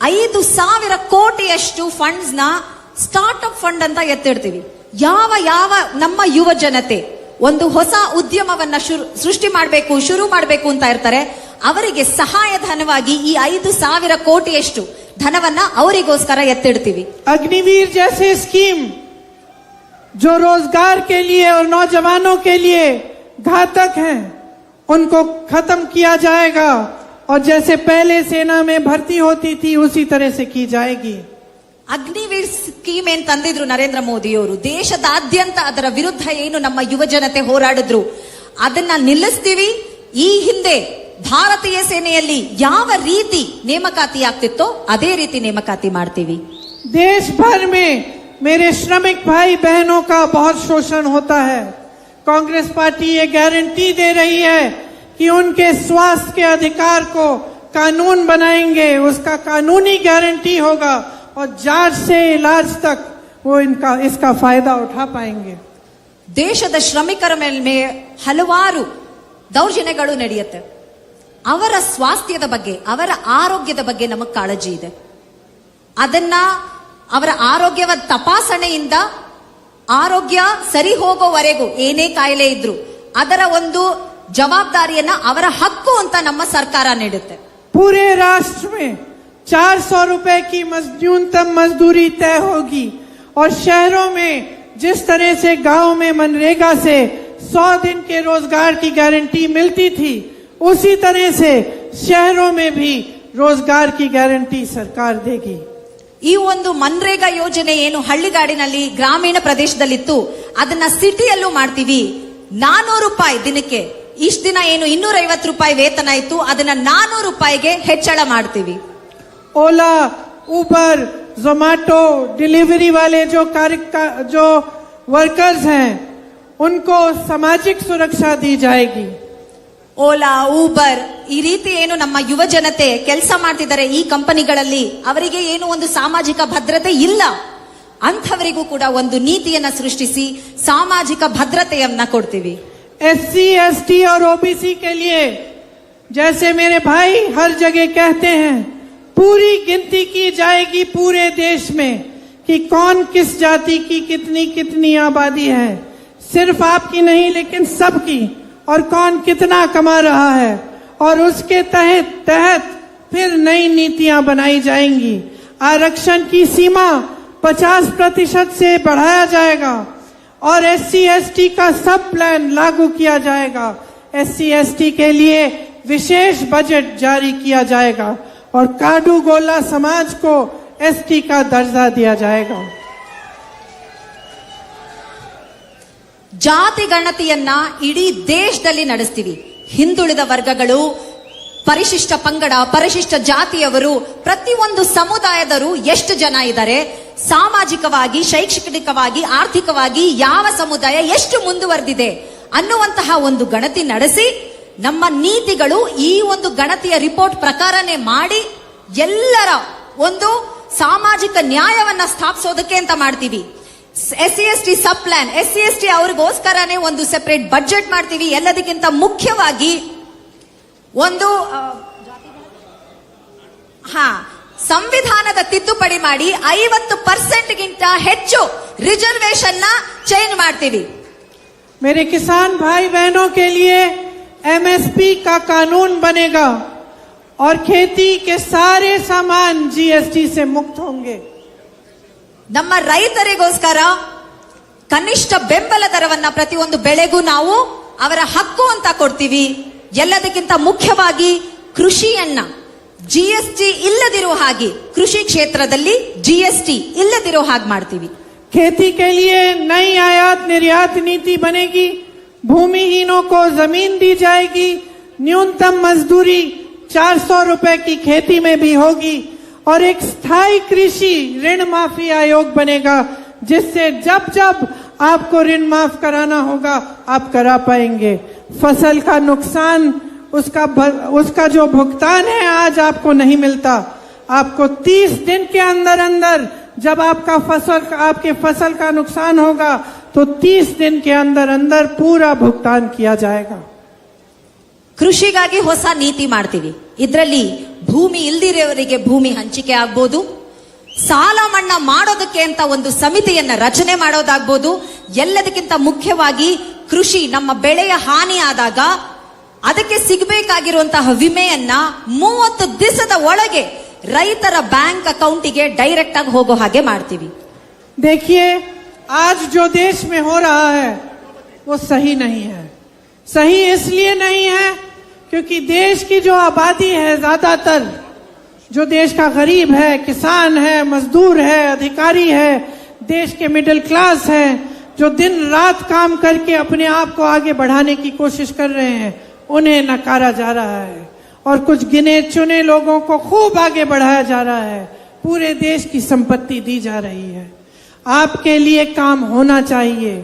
5,000 ಕೋಟಿಯಷ್ಟು ಫಂಡ್ಸ್ ನ ಸ್ಟಾರ್ಟ್ಅಪ್ ಫಂಡ್ ಅಂತ ಎತ್ತಿಡ್ತೀವಿ. ಯಾವ ನಮ್ಮ ಯುವ ಜನತೆ ಒಂದು ಹೊಸ ಉದ್ಯಮವನ್ನ ಸೃಷ್ಟಿ ಮಾಡಬೇಕು, ಶುರು ಮಾಡಬೇಕು ಅಂತ ಇರ್ತಾರೆ, ಅವರಿಗೆ ಸಹಾಯ ಧನವಾಗಿ ಈ 5,000 ಕೋಟಿಯಷ್ಟು ಧನವನ್ನ ಅವರಿಗೋಸ್ಕರ ಎತ್ತಿಡ್ತೀವಿ. अग्निवीर जैसे स्कीम जो रोजगार के लिए और नौजवानों के लिए घातक हैं, उनको खत्म किया जाएगा और जैसे पहले सेना में भर्ती होती थी उसी तरह से की जाएगी. ಅಗ್ನಿವೀರ್ ಸ್ಕೀಮ್ ಏನ್ ತಂದಿದ್ರು ನರೇಂದ್ರ ಮೋದಿ ಅವರು, ದೇಶದಾದ್ಯಂತ ಅದರ ವಿರುದ್ಧ ಏನು ನಮ್ಮ ಯುವ ಜನತೆ ಹೋರಾಡಿದ್ರು ಅದನ್ನ ನಿಲ್ಲಿಸ್ತೀವಿ. ಈ ಹಿಂದೆ ಭಾರತೀಯ ಸೇನೆಯಲ್ಲಿ ಯಾವ ರೀತಿ ನೇಮಕಾತಿ ಆಗ್ತಿತ್ತೋ ಅದೇ ರೀತಿ ನೇಮಕಾತಿ ಮಾಡ್ತೀವಿ. देश भर में मेरे श्रमिक भाई बहनों का बहुत शोषण होता है. कांग्रेस पार्टी ये गारंटी दे रही है कि उनके स्वास्थ्य के अधिकार को कानून बनाएंगे, उसका कानूनी गारंटी होगा और जांच से इलाज तक वो इसका फायदा उठा पाएंगे. ದೇಶದ ಶ್ರಮಿಕರ ಮೇಲೆ ಹಲವಾರು ದೌರ್ಜನ್ಯಗಳು ನಡೆಯುತ್ತೆ. ಅವರ ಸ್ವಾಸ್ಥ್ಯದ ಬಗ್ಗೆ, ಅವರ ಆರೋಗ್ಯದ ಬಗ್ಗೆ ನಮಗೆ ಕಾಳಜಿ ಇದೆ. ಅದನ್ನ ಅವರ ಆರೋಗ್ಯದ ತಪಾಸಣೆಯಿಂದ ಆರೋಗ್ಯ ಸರಿ ಹೋಗೋವರೆಗೂ ಏನೇ ಕಾಯಿಲೆ ಇದ್ರು ಅದರ ಒಂದು ಜವಾಬ್ದಾರಿಯನ್ನ ಅವರ ಹಕ್ಕು ಅಂತ ನಮ್ಮ ಸರ್ಕಾರ ನೀಡುತ್ತೆ. पूरे राष्ट्र में 400 रुपए की न्यूनतम मजदूरी तय होगी और शहरों में जिस तरह से गांव में मनरेगा से 100 दिन के रोजगार की गारंटी मिलती थी, उसी तरह से शहरों में भी रोजगार की गारंटी सरकार देगी. ಈ ಒಂದು ಮನ್ರೇಗಾ ಯೋಜನೆ ಏನು ಹಳ್ಳಿಗಾಡಿನಲ್ಲಿ ಗ್ರಾಮೀಣ ಪ್ರದೇಶದಲ್ಲಿತ್ತು ಅದನ್ನ ಸಿಟಿಯಲ್ಲೂ ಮಾಡ್ತೀವಿ. 400 ರೂಪಾಯಿ ದಿನಕ್ಕೆ, ಇಷ್ಟ ದಿನ ಏನು 250 ರೂಪಾಯಿ ವೇತನ ಇತ್ತು ಅದನ್ನ 400 ರೂಪಾಯಿಗೆ ಹೆಚ್ಚಳ ಮಾಡ್ತೀವಿ. ओला, उबर, जोमैटो डिलीवरी वाले जो वर्कर्स हैं उनको सामाजिक सुरक्षा दी जाएगी. ಓಲಾ, ಊಬರ್ ಈ ರೀತಿ ಏನು ನಮ್ಮ ಯುವ ಜನತೆ ಕೆಲಸ ಮಾಡ್ತಿದ್ದಾರೆ ಈ ಕಂಪನಿಗಳಲ್ಲಿ, ಅವರಿಗೆ ಏನು ಒಂದು ಸಾಮಾಜಿಕ ಭದ್ರತೆ ಇಲ್ಲ. ಅಂಥವರಿಗೂ ಕೂಡ ಒಂದು ನೀತಿಯನ್ನ ಸೃಷ್ಟಿಸಿ ಸಾಮಾಜಿಕ ಭದ್ರತೆಯನ್ನ ಕೊಡ್ತೀವಿ. SC, ST और OBC के लिए जैसे मेरे भाई हर जगह कहते हैं, पूरी गिनती की जाएगी पूरे देश में कि कौन किस जाति की कितनी कितनी आबादी है, सिर्फ आपकी नहीं लेकिन सबकी, और कौन कितना कमा रहा है, और उसके तहत फिर नई नीतियां बनाई जाएंगी. आरक्षण की सीमा 50% से बढ़ाया जाएगा और SC, ST का सब प्लान लागू किया जाएगा. SC, ST के लिए विशेष बजट जारी किया जाएगा और काडू गोला समाज को एसटी का दर्जा दिया जाएगा। ಜಾತಿ ಗಣತಿಯನ್ನ ಇಡೀ ದೇಶದಲ್ಲಿ ನಡೆಸ್ತೀವಿ. ಹಿಂದುಳಿದ ವರ್ಗಗಳು, ಪರಿಶಿಷ್ಟ ಪಂಗಡ, ಪರಿಶಿಷ್ಟ ಜಾತಿಯವರು, ಪ್ರತಿಯೊಂದು ಸಮುದಾಯದರು ಎಷ್ಟು ಜನ ಇದ್ದಾರೆ, ಸಾಮಾಜಿಕವಾಗಿ, ಶೈಕ್ಷಣಿಕವಾಗಿ, ಆರ್ಥಿಕವಾಗಿ ಯಾವ ಸಮುದಾಯ ಎಷ್ಟು ಮುಂದುವರೆದಿದೆ ಅನ್ನುವಂತಹ ಒಂದು ಗಣತಿ ನಡೆಸಿ ನಮ್ಮ ನೀತಿಗಳು ಈ ಒಂದು ಗಣತಿಯ ರಿಪೋರ್ಟ್ ಪ್ರಕಾರನೇ ಮಾಡಿ ಎಲ್ಲರ ಒಂದು ಸಾಮಾಜಿಕ ನ್ಯಾಯವನ್ನ ಸ್ಥಾಪಿಸೋದಕ್ಕೆ ಅಂತ ಮಾಡ್ತೀವಿ. SC/ST ಸಬ್ ಪ್ಲಾನ್, SC/ST ಅವ್ರಿಗೋಸ್ಕರನೇ ಒಂದು ಸೆಪರೇಟ್ ಬಜೆಟ್ ಮಾಡ್ತೀವಿ. ಎಲ್ಲದಕ್ಕಿಂತ ಮುಖ್ಯವಾಗಿ ಒಂದು ಸಂವಿಧಾನದ ತಿದ್ದುಪಡಿ ಮಾಡಿ 50% ಹೆಚ್ಚು ರಿಸರ್ವೇಶನ್ ನ ಚೇಂಜ್ ಮಾಡ್ತೀವಿ. मेरे किसान भाई बहनों के लिए MSP का कानून बनेगा और खेती के सारे सामान GST से मुक्त होंगे. ನಮ್ಮ ರೈತರಿಗೋಸ್ಕರ ಕನಿಷ್ಠ ಬೆಂಬಲ ದರವನ್ನ ಪ್ರತಿಯೊಂದು ಬೆಳೆಗೂ ನಾವು ಅವರ ಹಕ್ಕು ಅಂತ ಕೊಡ್ತೀವಿ. ಎಲ್ಲದಕ್ಕಿಂತ ಮುಖ್ಯವಾಗಿ ಕೃಷಿಯನ್ನ GST ಇಲ್ಲದಿರೋ ಹಾಗೆ, ಕೃಷಿ ಕ್ಷೇತ್ರದಲ್ಲಿ GST ಇಲ್ಲದಿರೋ ಹಾಗೆ ಮಾಡ್ತೀವಿ. खेती के लिए नई आयात निर्यात नीति बनेगी. भूमिहीनों को जमीन दी जाएगी. न्यूनतम मजदूरी 400 रुपए की खेती में भी होगी और एक स्थायी कृषि ऋण माफी आयोग बनेगा, जिससे जब जब आपको ऋण माफ कराना होगा आप करा पाएंगे. फसल का नुकसान उसका जो भुगतान है आज आपको नहीं मिलता. आपको 30 दिन के अंदर अंदर जब आपके फसल का नुकसान होगा तो 30 दिन के अंदर अंदर पूरा भुगतान किया जाएगा. ಕೃಷಿಗಾಗಿ ಹೊಸ ನೀತಿ ಮಾಡ್ತೀವಿ. ಇದರಲ್ಲಿ ಭೂಮಿ ಇಲ್ದಿರೋರಿಗೆ ಭೂಮಿ ಹಂಚಿಕೆ ಆಗ್ಬೋದು, ಸಾಲ ಮನ್ನಾ ಮಾಡೋದಕ್ಕೆ ಅಂತ ಒಂದು ಸಮಿತಿಯನ್ನ ರಚನೆ ಮಾಡೋದಾಗ್ಬೋದು. ಎಲ್ಲದಕ್ಕಿಂತ ಮುಖ್ಯವಾಗಿ ಕೃಷಿ, ನಮ್ಮ ಬೆಳೆಯ ಹಾನಿ ಆದಾಗ ಅದಕ್ಕೆ ಸಿಗಬೇಕಾಗಿರುವಂತಹ ವಿಮೆಯನ್ನ 30 ದಿವಸದ ಒಳಗೆ ರೈತರ ಬ್ಯಾಂಕ್ ಅಕೌಂಟಿಗೆ ಡೈರೆಕ್ಟ್ ಆಗಿ ಹೋಗೋ ಹಾಗೆ ಮಾಡ್ತೀವಿ. देखिए, आज जो देश में हो रहा है वो सही नहीं है. सही इसलिए नहीं है क्योंकि देश की जो आबादी है, ज्यादातर जो देश का गरीब है, किसान है, मजदूर है, अधिकारी है, देश के मिडिल क्लास है, जो दिन रात काम करके अपने आप को आगे बढ़ाने की कोशिश कर रहे हैं, उन्हें नकारा जा रहा है और कुछ गिने चुने लोगों को खूब आगे बढ़ाया जा रहा है. पूरे देश की संपत्ति दी जा रही है. आपके लिए काम होना चाहिए,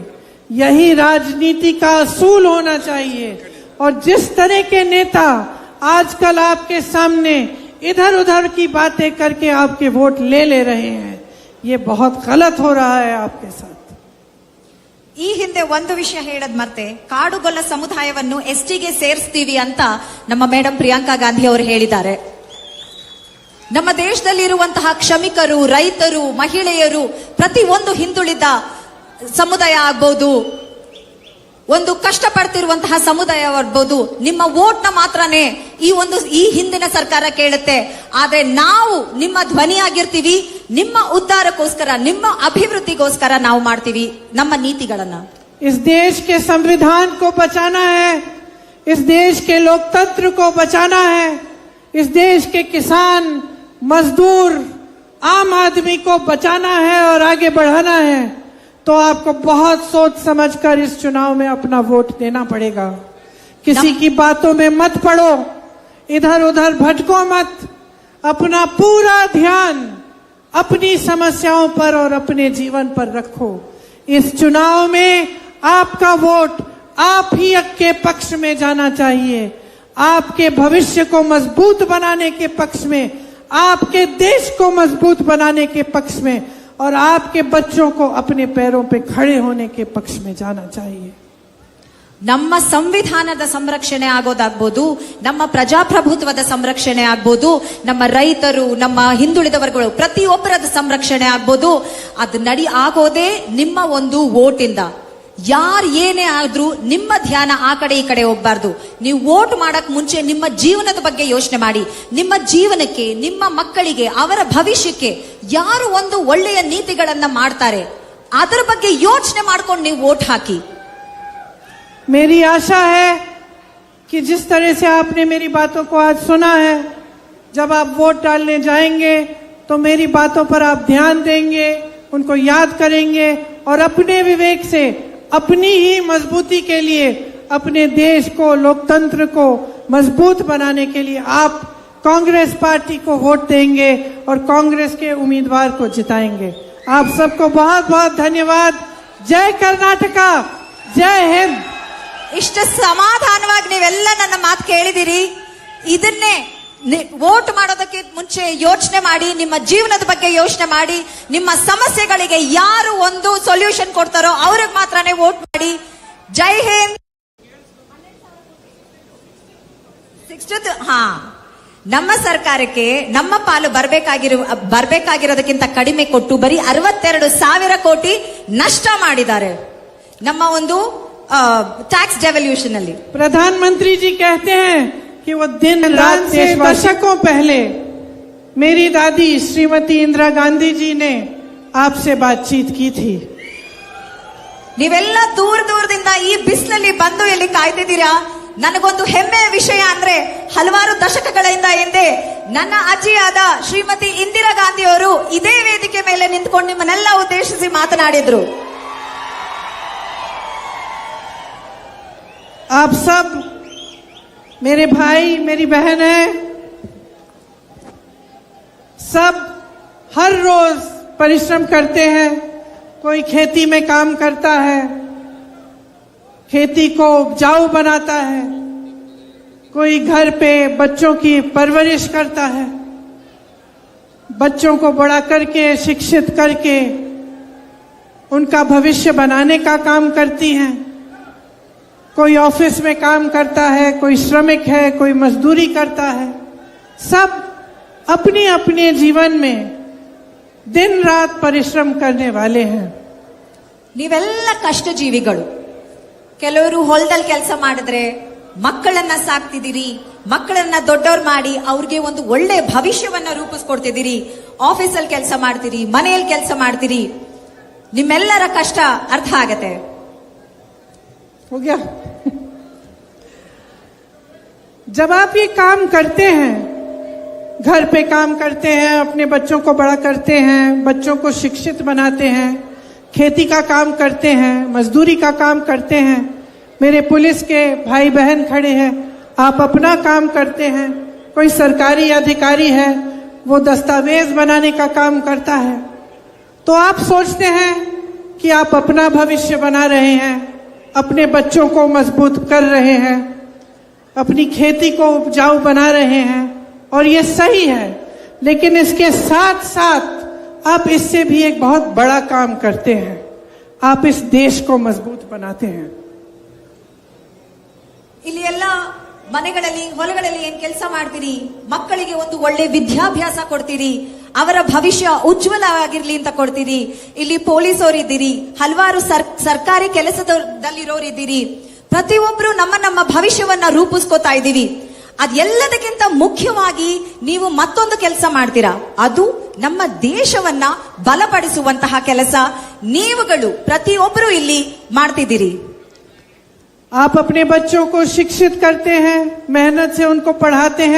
यही राजनीति का असूल होना चाहिए. और जिस तरह के नेता आजकल आपके सामने इधर उधर की बातें करके आपके वोट ले रहे हैं, ये बहुत गलत हो रहा है आपके साथ. ಈ ಹಿಂದೆ ಒಂದು ವಿಷಯ ಹೇಳದ್ ಮತ್ತೆ, ಕಾಡುಗೊಲ್ಲ ಸಮುದಾಯವನ್ನು STಗೆ ಸೇರಿಸ್ತೀವಿ ಅಂತ ನಮ್ಮ ಮೇಡಮ್ ಪ್ರಿಯಾಂಕಾ ಗಾಂಧಿ ಅವರು ಹೇಳಿದ್ದಾರೆ. ನಮ್ಮ ದೇಶದಲ್ಲಿರುವಂತಹ ಕ್ಷಮಿಕರು, ರೈತರು, ಮಹಿಳೆಯರು, ಪ್ರತಿ ಒಂದು ಹಿಂದುಳಿದ ಸಮುದಾಯ ಆಗ್ಬೋದು, ಒಂದು ಕಷ್ಟಪಡ್ತಿರುವಂತಹ ಸಮುದಾಯ ಆಗ್ಬೋದು, ನಿಮ್ಮ ವೋಟ್ನ ಮಾತ್ರನೇ ಈ ಹಿಂದಿನ ಸರ್ಕಾರ ಕೇಳುತ್ತೆ. ಆದ್ರೆ ನಾವು ನಿಮ್ಮ ಧ್ವನಿಯಾಗಿರ್ತೀವಿ. ನಿಮ್ಮ ಉದ್ಧಾರಕ್ಕೋಸ್ಕರ, ನಿಮ್ಮ ಅಭಿವೃದ್ಧಿಗೋಸ್ಕರ ನಾವು ಮಾಡ್ತೀವಿ ನಮ್ಮ ನೀತಿಗಳನ್ನ. इस देश के संविधान को बचाना है, इस देश के लोकतंत्र को बचाना है, इस देश के किसान, मजदूर, आम आदमी को बचाना है और आगे बढ़ाना है, तो आपको बहुत सोच समझकर इस चुनाव में अपना वोट देना पड़ेगा. किसी की बातों में मत पड़ो, इधर उधर भटको मत. अपना पूरा ध्यान अपनी समस्याओं पर और अपने जीवन पर रखो. इस चुनाव में आपका वोट आप ही के पक्ष में जाना चाहिए. आपके भविष्य को मजबूत बनाने के पक्ष में, आपके देश को मजबूत बनाने के पक्ष में और आपके बच्चों को अपने पैरों पे खड़े होने के पक्ष में जाना चाहिए. ನಮ್ಮ ಸಂವಿಧಾನದ ಸಂರಕ್ಷಣೆ ಆಗೋದಾಗ್ಬೋದು, ನಮ್ಮ ಪ್ರಜಾಪ್ರಭುತ್ವದ ಸಂರಕ್ಷಣೆ ಆಗ್ಬೋದು, ನಮ್ಮ ರೈತರು, ನಮ್ಮ ಹಿಂದುಳಿದ ವರ್ಗಗಳು ಪ್ರತಿಯೊಬ್ಬರದ ಸಂರಕ್ಷಣೆ ಆಗ್ಬೋದು. ಅದು ಆಗೋದೇ ನಿಮ್ಮ ಒಂದು ವೋಟಿಂದ. ಯಾರು ಏನೇ ಆದ್ರೂ ನಿಮ್ಮ ಧ್ಯಾನ ಆ ಕಡೆ ಈ ಕಡೆ ಹೋಗ್ಬಾರ್ದು. ನೀವು ವೋಟ್ ಮಾಡಕ್ ಮುಂಚೆ ನಿಮ್ಮ ಜೀವನದ ಬಗ್ಗೆ ಯೋಚನೆ ಮಾಡಿ. ನಿಮ್ಮ ಜೀವನಕ್ಕೆ, ನಿಮ್ಮ ಮಕ್ಕಳಿಗೆ, ಅವರ ಭವಿಷ್ಯಕ್ಕೆ ಯಾರು ಒಂದು ಒಳ್ಳೆಯ ನೀತಿಗಳನ್ನ ಮಾಡ್ತಾರೆ ಅದರ ಬಗ್ಗೆ ಯೋಚನೆ ಮಾಡ್ಕೊಂಡು ನೀವು ವೋಟ್ ಹಾಕಿ. मेरी आशा है कि जिस तरह से आपने मेरी बातों को आज सुना है, जब आप वोट डालने जाएंगे तो मेरी बातों पर आप ध्यान देंगे, उनको याद करेंगे और अपने विवेक से अपनी ही मजबूती के लिए, अपने देश को, लोकतंत्र को मजबूत बनाने के लिए आप कांग्रेस पार्टी को वोट देंगे और कांग्रेस के उम्मीदवार को जिताएंगे। आप सबको बहुत बहुत धन्यवाद। जय कर्नाटका, जय हिंद। ಇಷ್ಟು ಸಮಾಧಾನವಾಗಿ ನೀವೆಲ್ಲ ನನ್ನ ಮಾತು ಕೇಳಿದಿರಿ. ಇದನ್ನೇ ವೋಟ್ ಮಾಡೋದಕ್ಕೆ ಮುಂಚೆ ಯೋಚನೆ ಮಾಡಿ, ನಿಮ್ಮ ಜೀವನದ ಬಗ್ಗೆ ಯೋಚನೆ ಮಾಡಿ, ನಿಮ್ಮ ಸಮಸ್ಯೆಗಳಿಗೆ ಯಾರು ಒಂದು ಸೊಲ್ಯೂಷನ್ ಕೊಡ್ತಾರೋ ಅವ್ರಿಗೆ ಮಾತ್ರನೇ ವೋಟ್ ಮಾಡಿ. ಜೈ ಹಿಂದ್. ನಮ್ಮ ಸರ್ಕಾರಕ್ಕೆ ನಮ್ಮ ಪಾಲು ಬರ್ಬೇಕಾಗಿರೋದಕ್ಕಿಂತ ಕಡಿಮೆ ಕೊಟ್ಟು ಬರೀ 62,000 ಕೋಟಿ ನಷ್ಟ ಮಾಡಿದ್ದಾರೆ ನಮ್ಮ ಒಂದು ಟ್ಯಾಕ್ಸ್ ಡೆವಲ್ಯೂಷನ್ ಅಲ್ಲಿ. प्रधानमंत्री जी कहते हैं कि वो दिन रात से दशकों पहले मेरी दादी श्रीमती इंदिरा गांधी जी ने आपसे बातचीत की थी. ನೀವೆಲ್ಲ ದೂರದಿಂದ ಈ ಬಿಸಿಲಲ್ಲಿ ಬಂದು ಇಲ್ಲಿ ಕಾಯ್ತಿದ್ದೀರಾ. ನನಗೊಂದು ಹೆಮ್ಮೆಯ ವಿಷಯ ಅಂದ್ರೆ ಹಲವಾರು ದಶಕಗಳಿಂದ ಹಿಂದೆ ನನ್ನ ಅಜ್ಜಿಯಾದ ಶ್ರೀಮತಿ ಇಂದಿರಾ ಗಾಂಧಿ ಅವರು ಇದೇ ವೇದಿಕೆ ಮೇಲೆ ನಿಂತ್ಕೊಂಡು ನಿಮ್ಮನ್ನೆಲ್ಲ ಉದ್ದೇಶಿಸಿ ಮಾತನಾಡಿದ್ರು. आप सब मेरे भाई मेरी बहन है, सब हर रोज परिश्रम करते हैं. कोई खेती में काम करता है, खेती को उपजाऊ बनाता है, कोई घर पे बच्चों की परवरिश करता है, बच्चों को बड़ा करके शिक्षित करके उनका भविष्य बनाने का काम करती हैं. कोई ऑफिस में काम करता है, कोई श्रमिक है, कोई मजदूरी करता है. सब अपने अपने जीवन में दिन रात परिश्रम करने वाले हैं. ನೀವೆಲ್ಲ ಕಷ್ಟ ಜೀವಿಗಳು. ಕೆಲವರು ಹೊಲದಲ್ಲಿ ಕೆಲಸ ಮಾಡಿದ್ರೆ, ಮಕ್ಕಳನ್ನ ಸಾಕ್ತಿದ್ದೀರಿ, ಮಕ್ಕಳನ್ನ ದೊಡ್ಡವ್ರು ಮಾಡಿ ಅವ್ರಿಗೆ ಒಂದು ಒಳ್ಳೆ ಭವಿಷ್ಯವನ್ನ ರೂಪಿಸ್ಕೊಡ್ತಿದ್ದೀರಿ. ಆಫೀಸಲ್ಲಿ ಕೆಲಸ ಮಾಡ್ತೀರಿ, ಮನೆಯಲ್ಲಿ ಕೆಲಸ ಮಾಡ್ತೀರಿ. ನಿಮ್ಮೆಲ್ಲರ ಕಷ್ಟ ಅರ್ಥ ಆಗತ್ತೆ. हो गया? जब आप ये काम करते हैं, घर पे काम करते हैं, अपने बच्चों को बड़ा करते हैं, बच्चों को शिक्षित बनाते हैं, खेती का काम करते हैं, मजदूरी का काम करते हैं, मेरे पुलिस के भाई बहन खड़े हैं, आप अपना काम करते हैं, कोई सरकारी अधिकारी है वो दस्तावेज बनाने का काम करता है, तो आप सोचते हैं कि आप अपना भविष्य बना रहे हैं, अपने बच्चों को मजबूत कर रहे हैं, अपनी खेती को उपजाऊ बना रहे हैं और ये सही है. लेकिन इसके साथ साथ आप इससे भी एक बहुत बड़ा काम करते हैं. आप इस देश को मजबूत बनाते हैं. ಇಲ್ಲಿ ಎಲ್ಲ ಮನೆಗಳಲ್ಲಿ ಹೊಲಗಳಲ್ಲಿ ಏನ್ ಕೆಲಸ ಮಾಡ್ತೀರಿ, ಮಕ್ಕಳಿಗೆ ಒಂದು ಒಳ್ಳೆ ವಿದ್ಯಾಭ್ಯಾಸ ಕೊಡ್ತೀರಿ, ಅವರ ಭವಿಷ್ಯ ಉಜ್ವಲ ಆಗಿರ್ಲಿ ಅಂತ ಕೊಡ್ತೀರಿ. ಇಲ್ಲಿ ಪೊಲೀಸ್ ಅವರಿದ್ದೀರಿ, ಹಲವಾರು ಸರ್ಕಾರಿ ಕೆಲಸದಲ್ಲಿರೋರಿದ್ದೀರಿ. ಪ್ರತಿಯೊಬ್ರು ನಮ್ಮ ಭವಿಷ್ಯವನ್ನ ರೂಪಿಸ್ಕೋತಾ ಇದ್ದೀವಿ. ಅದೆಲ್ಲದಕ್ಕಿಂತ ಮುಖ್ಯವಾಗಿ ನೀವು ಮತ್ತೊಂದು ಕೆಲಸ ಮಾಡ್ತೀರಾ, ಅದು ನಮ್ಮ ದೇಶವನ್ನ ಬಲಪಡಿಸುವಂತಹ ಕೆಲಸ ನೀವುಗಳು ಪ್ರತಿಯೊಬ್ಬರು ಇಲ್ಲಿ ಮಾಡ್ತಿದ್ದೀರಿ. आप अपने बच्चों को शिक्षित करते हैं, मेहनत से उनको पढ़ाते हैं,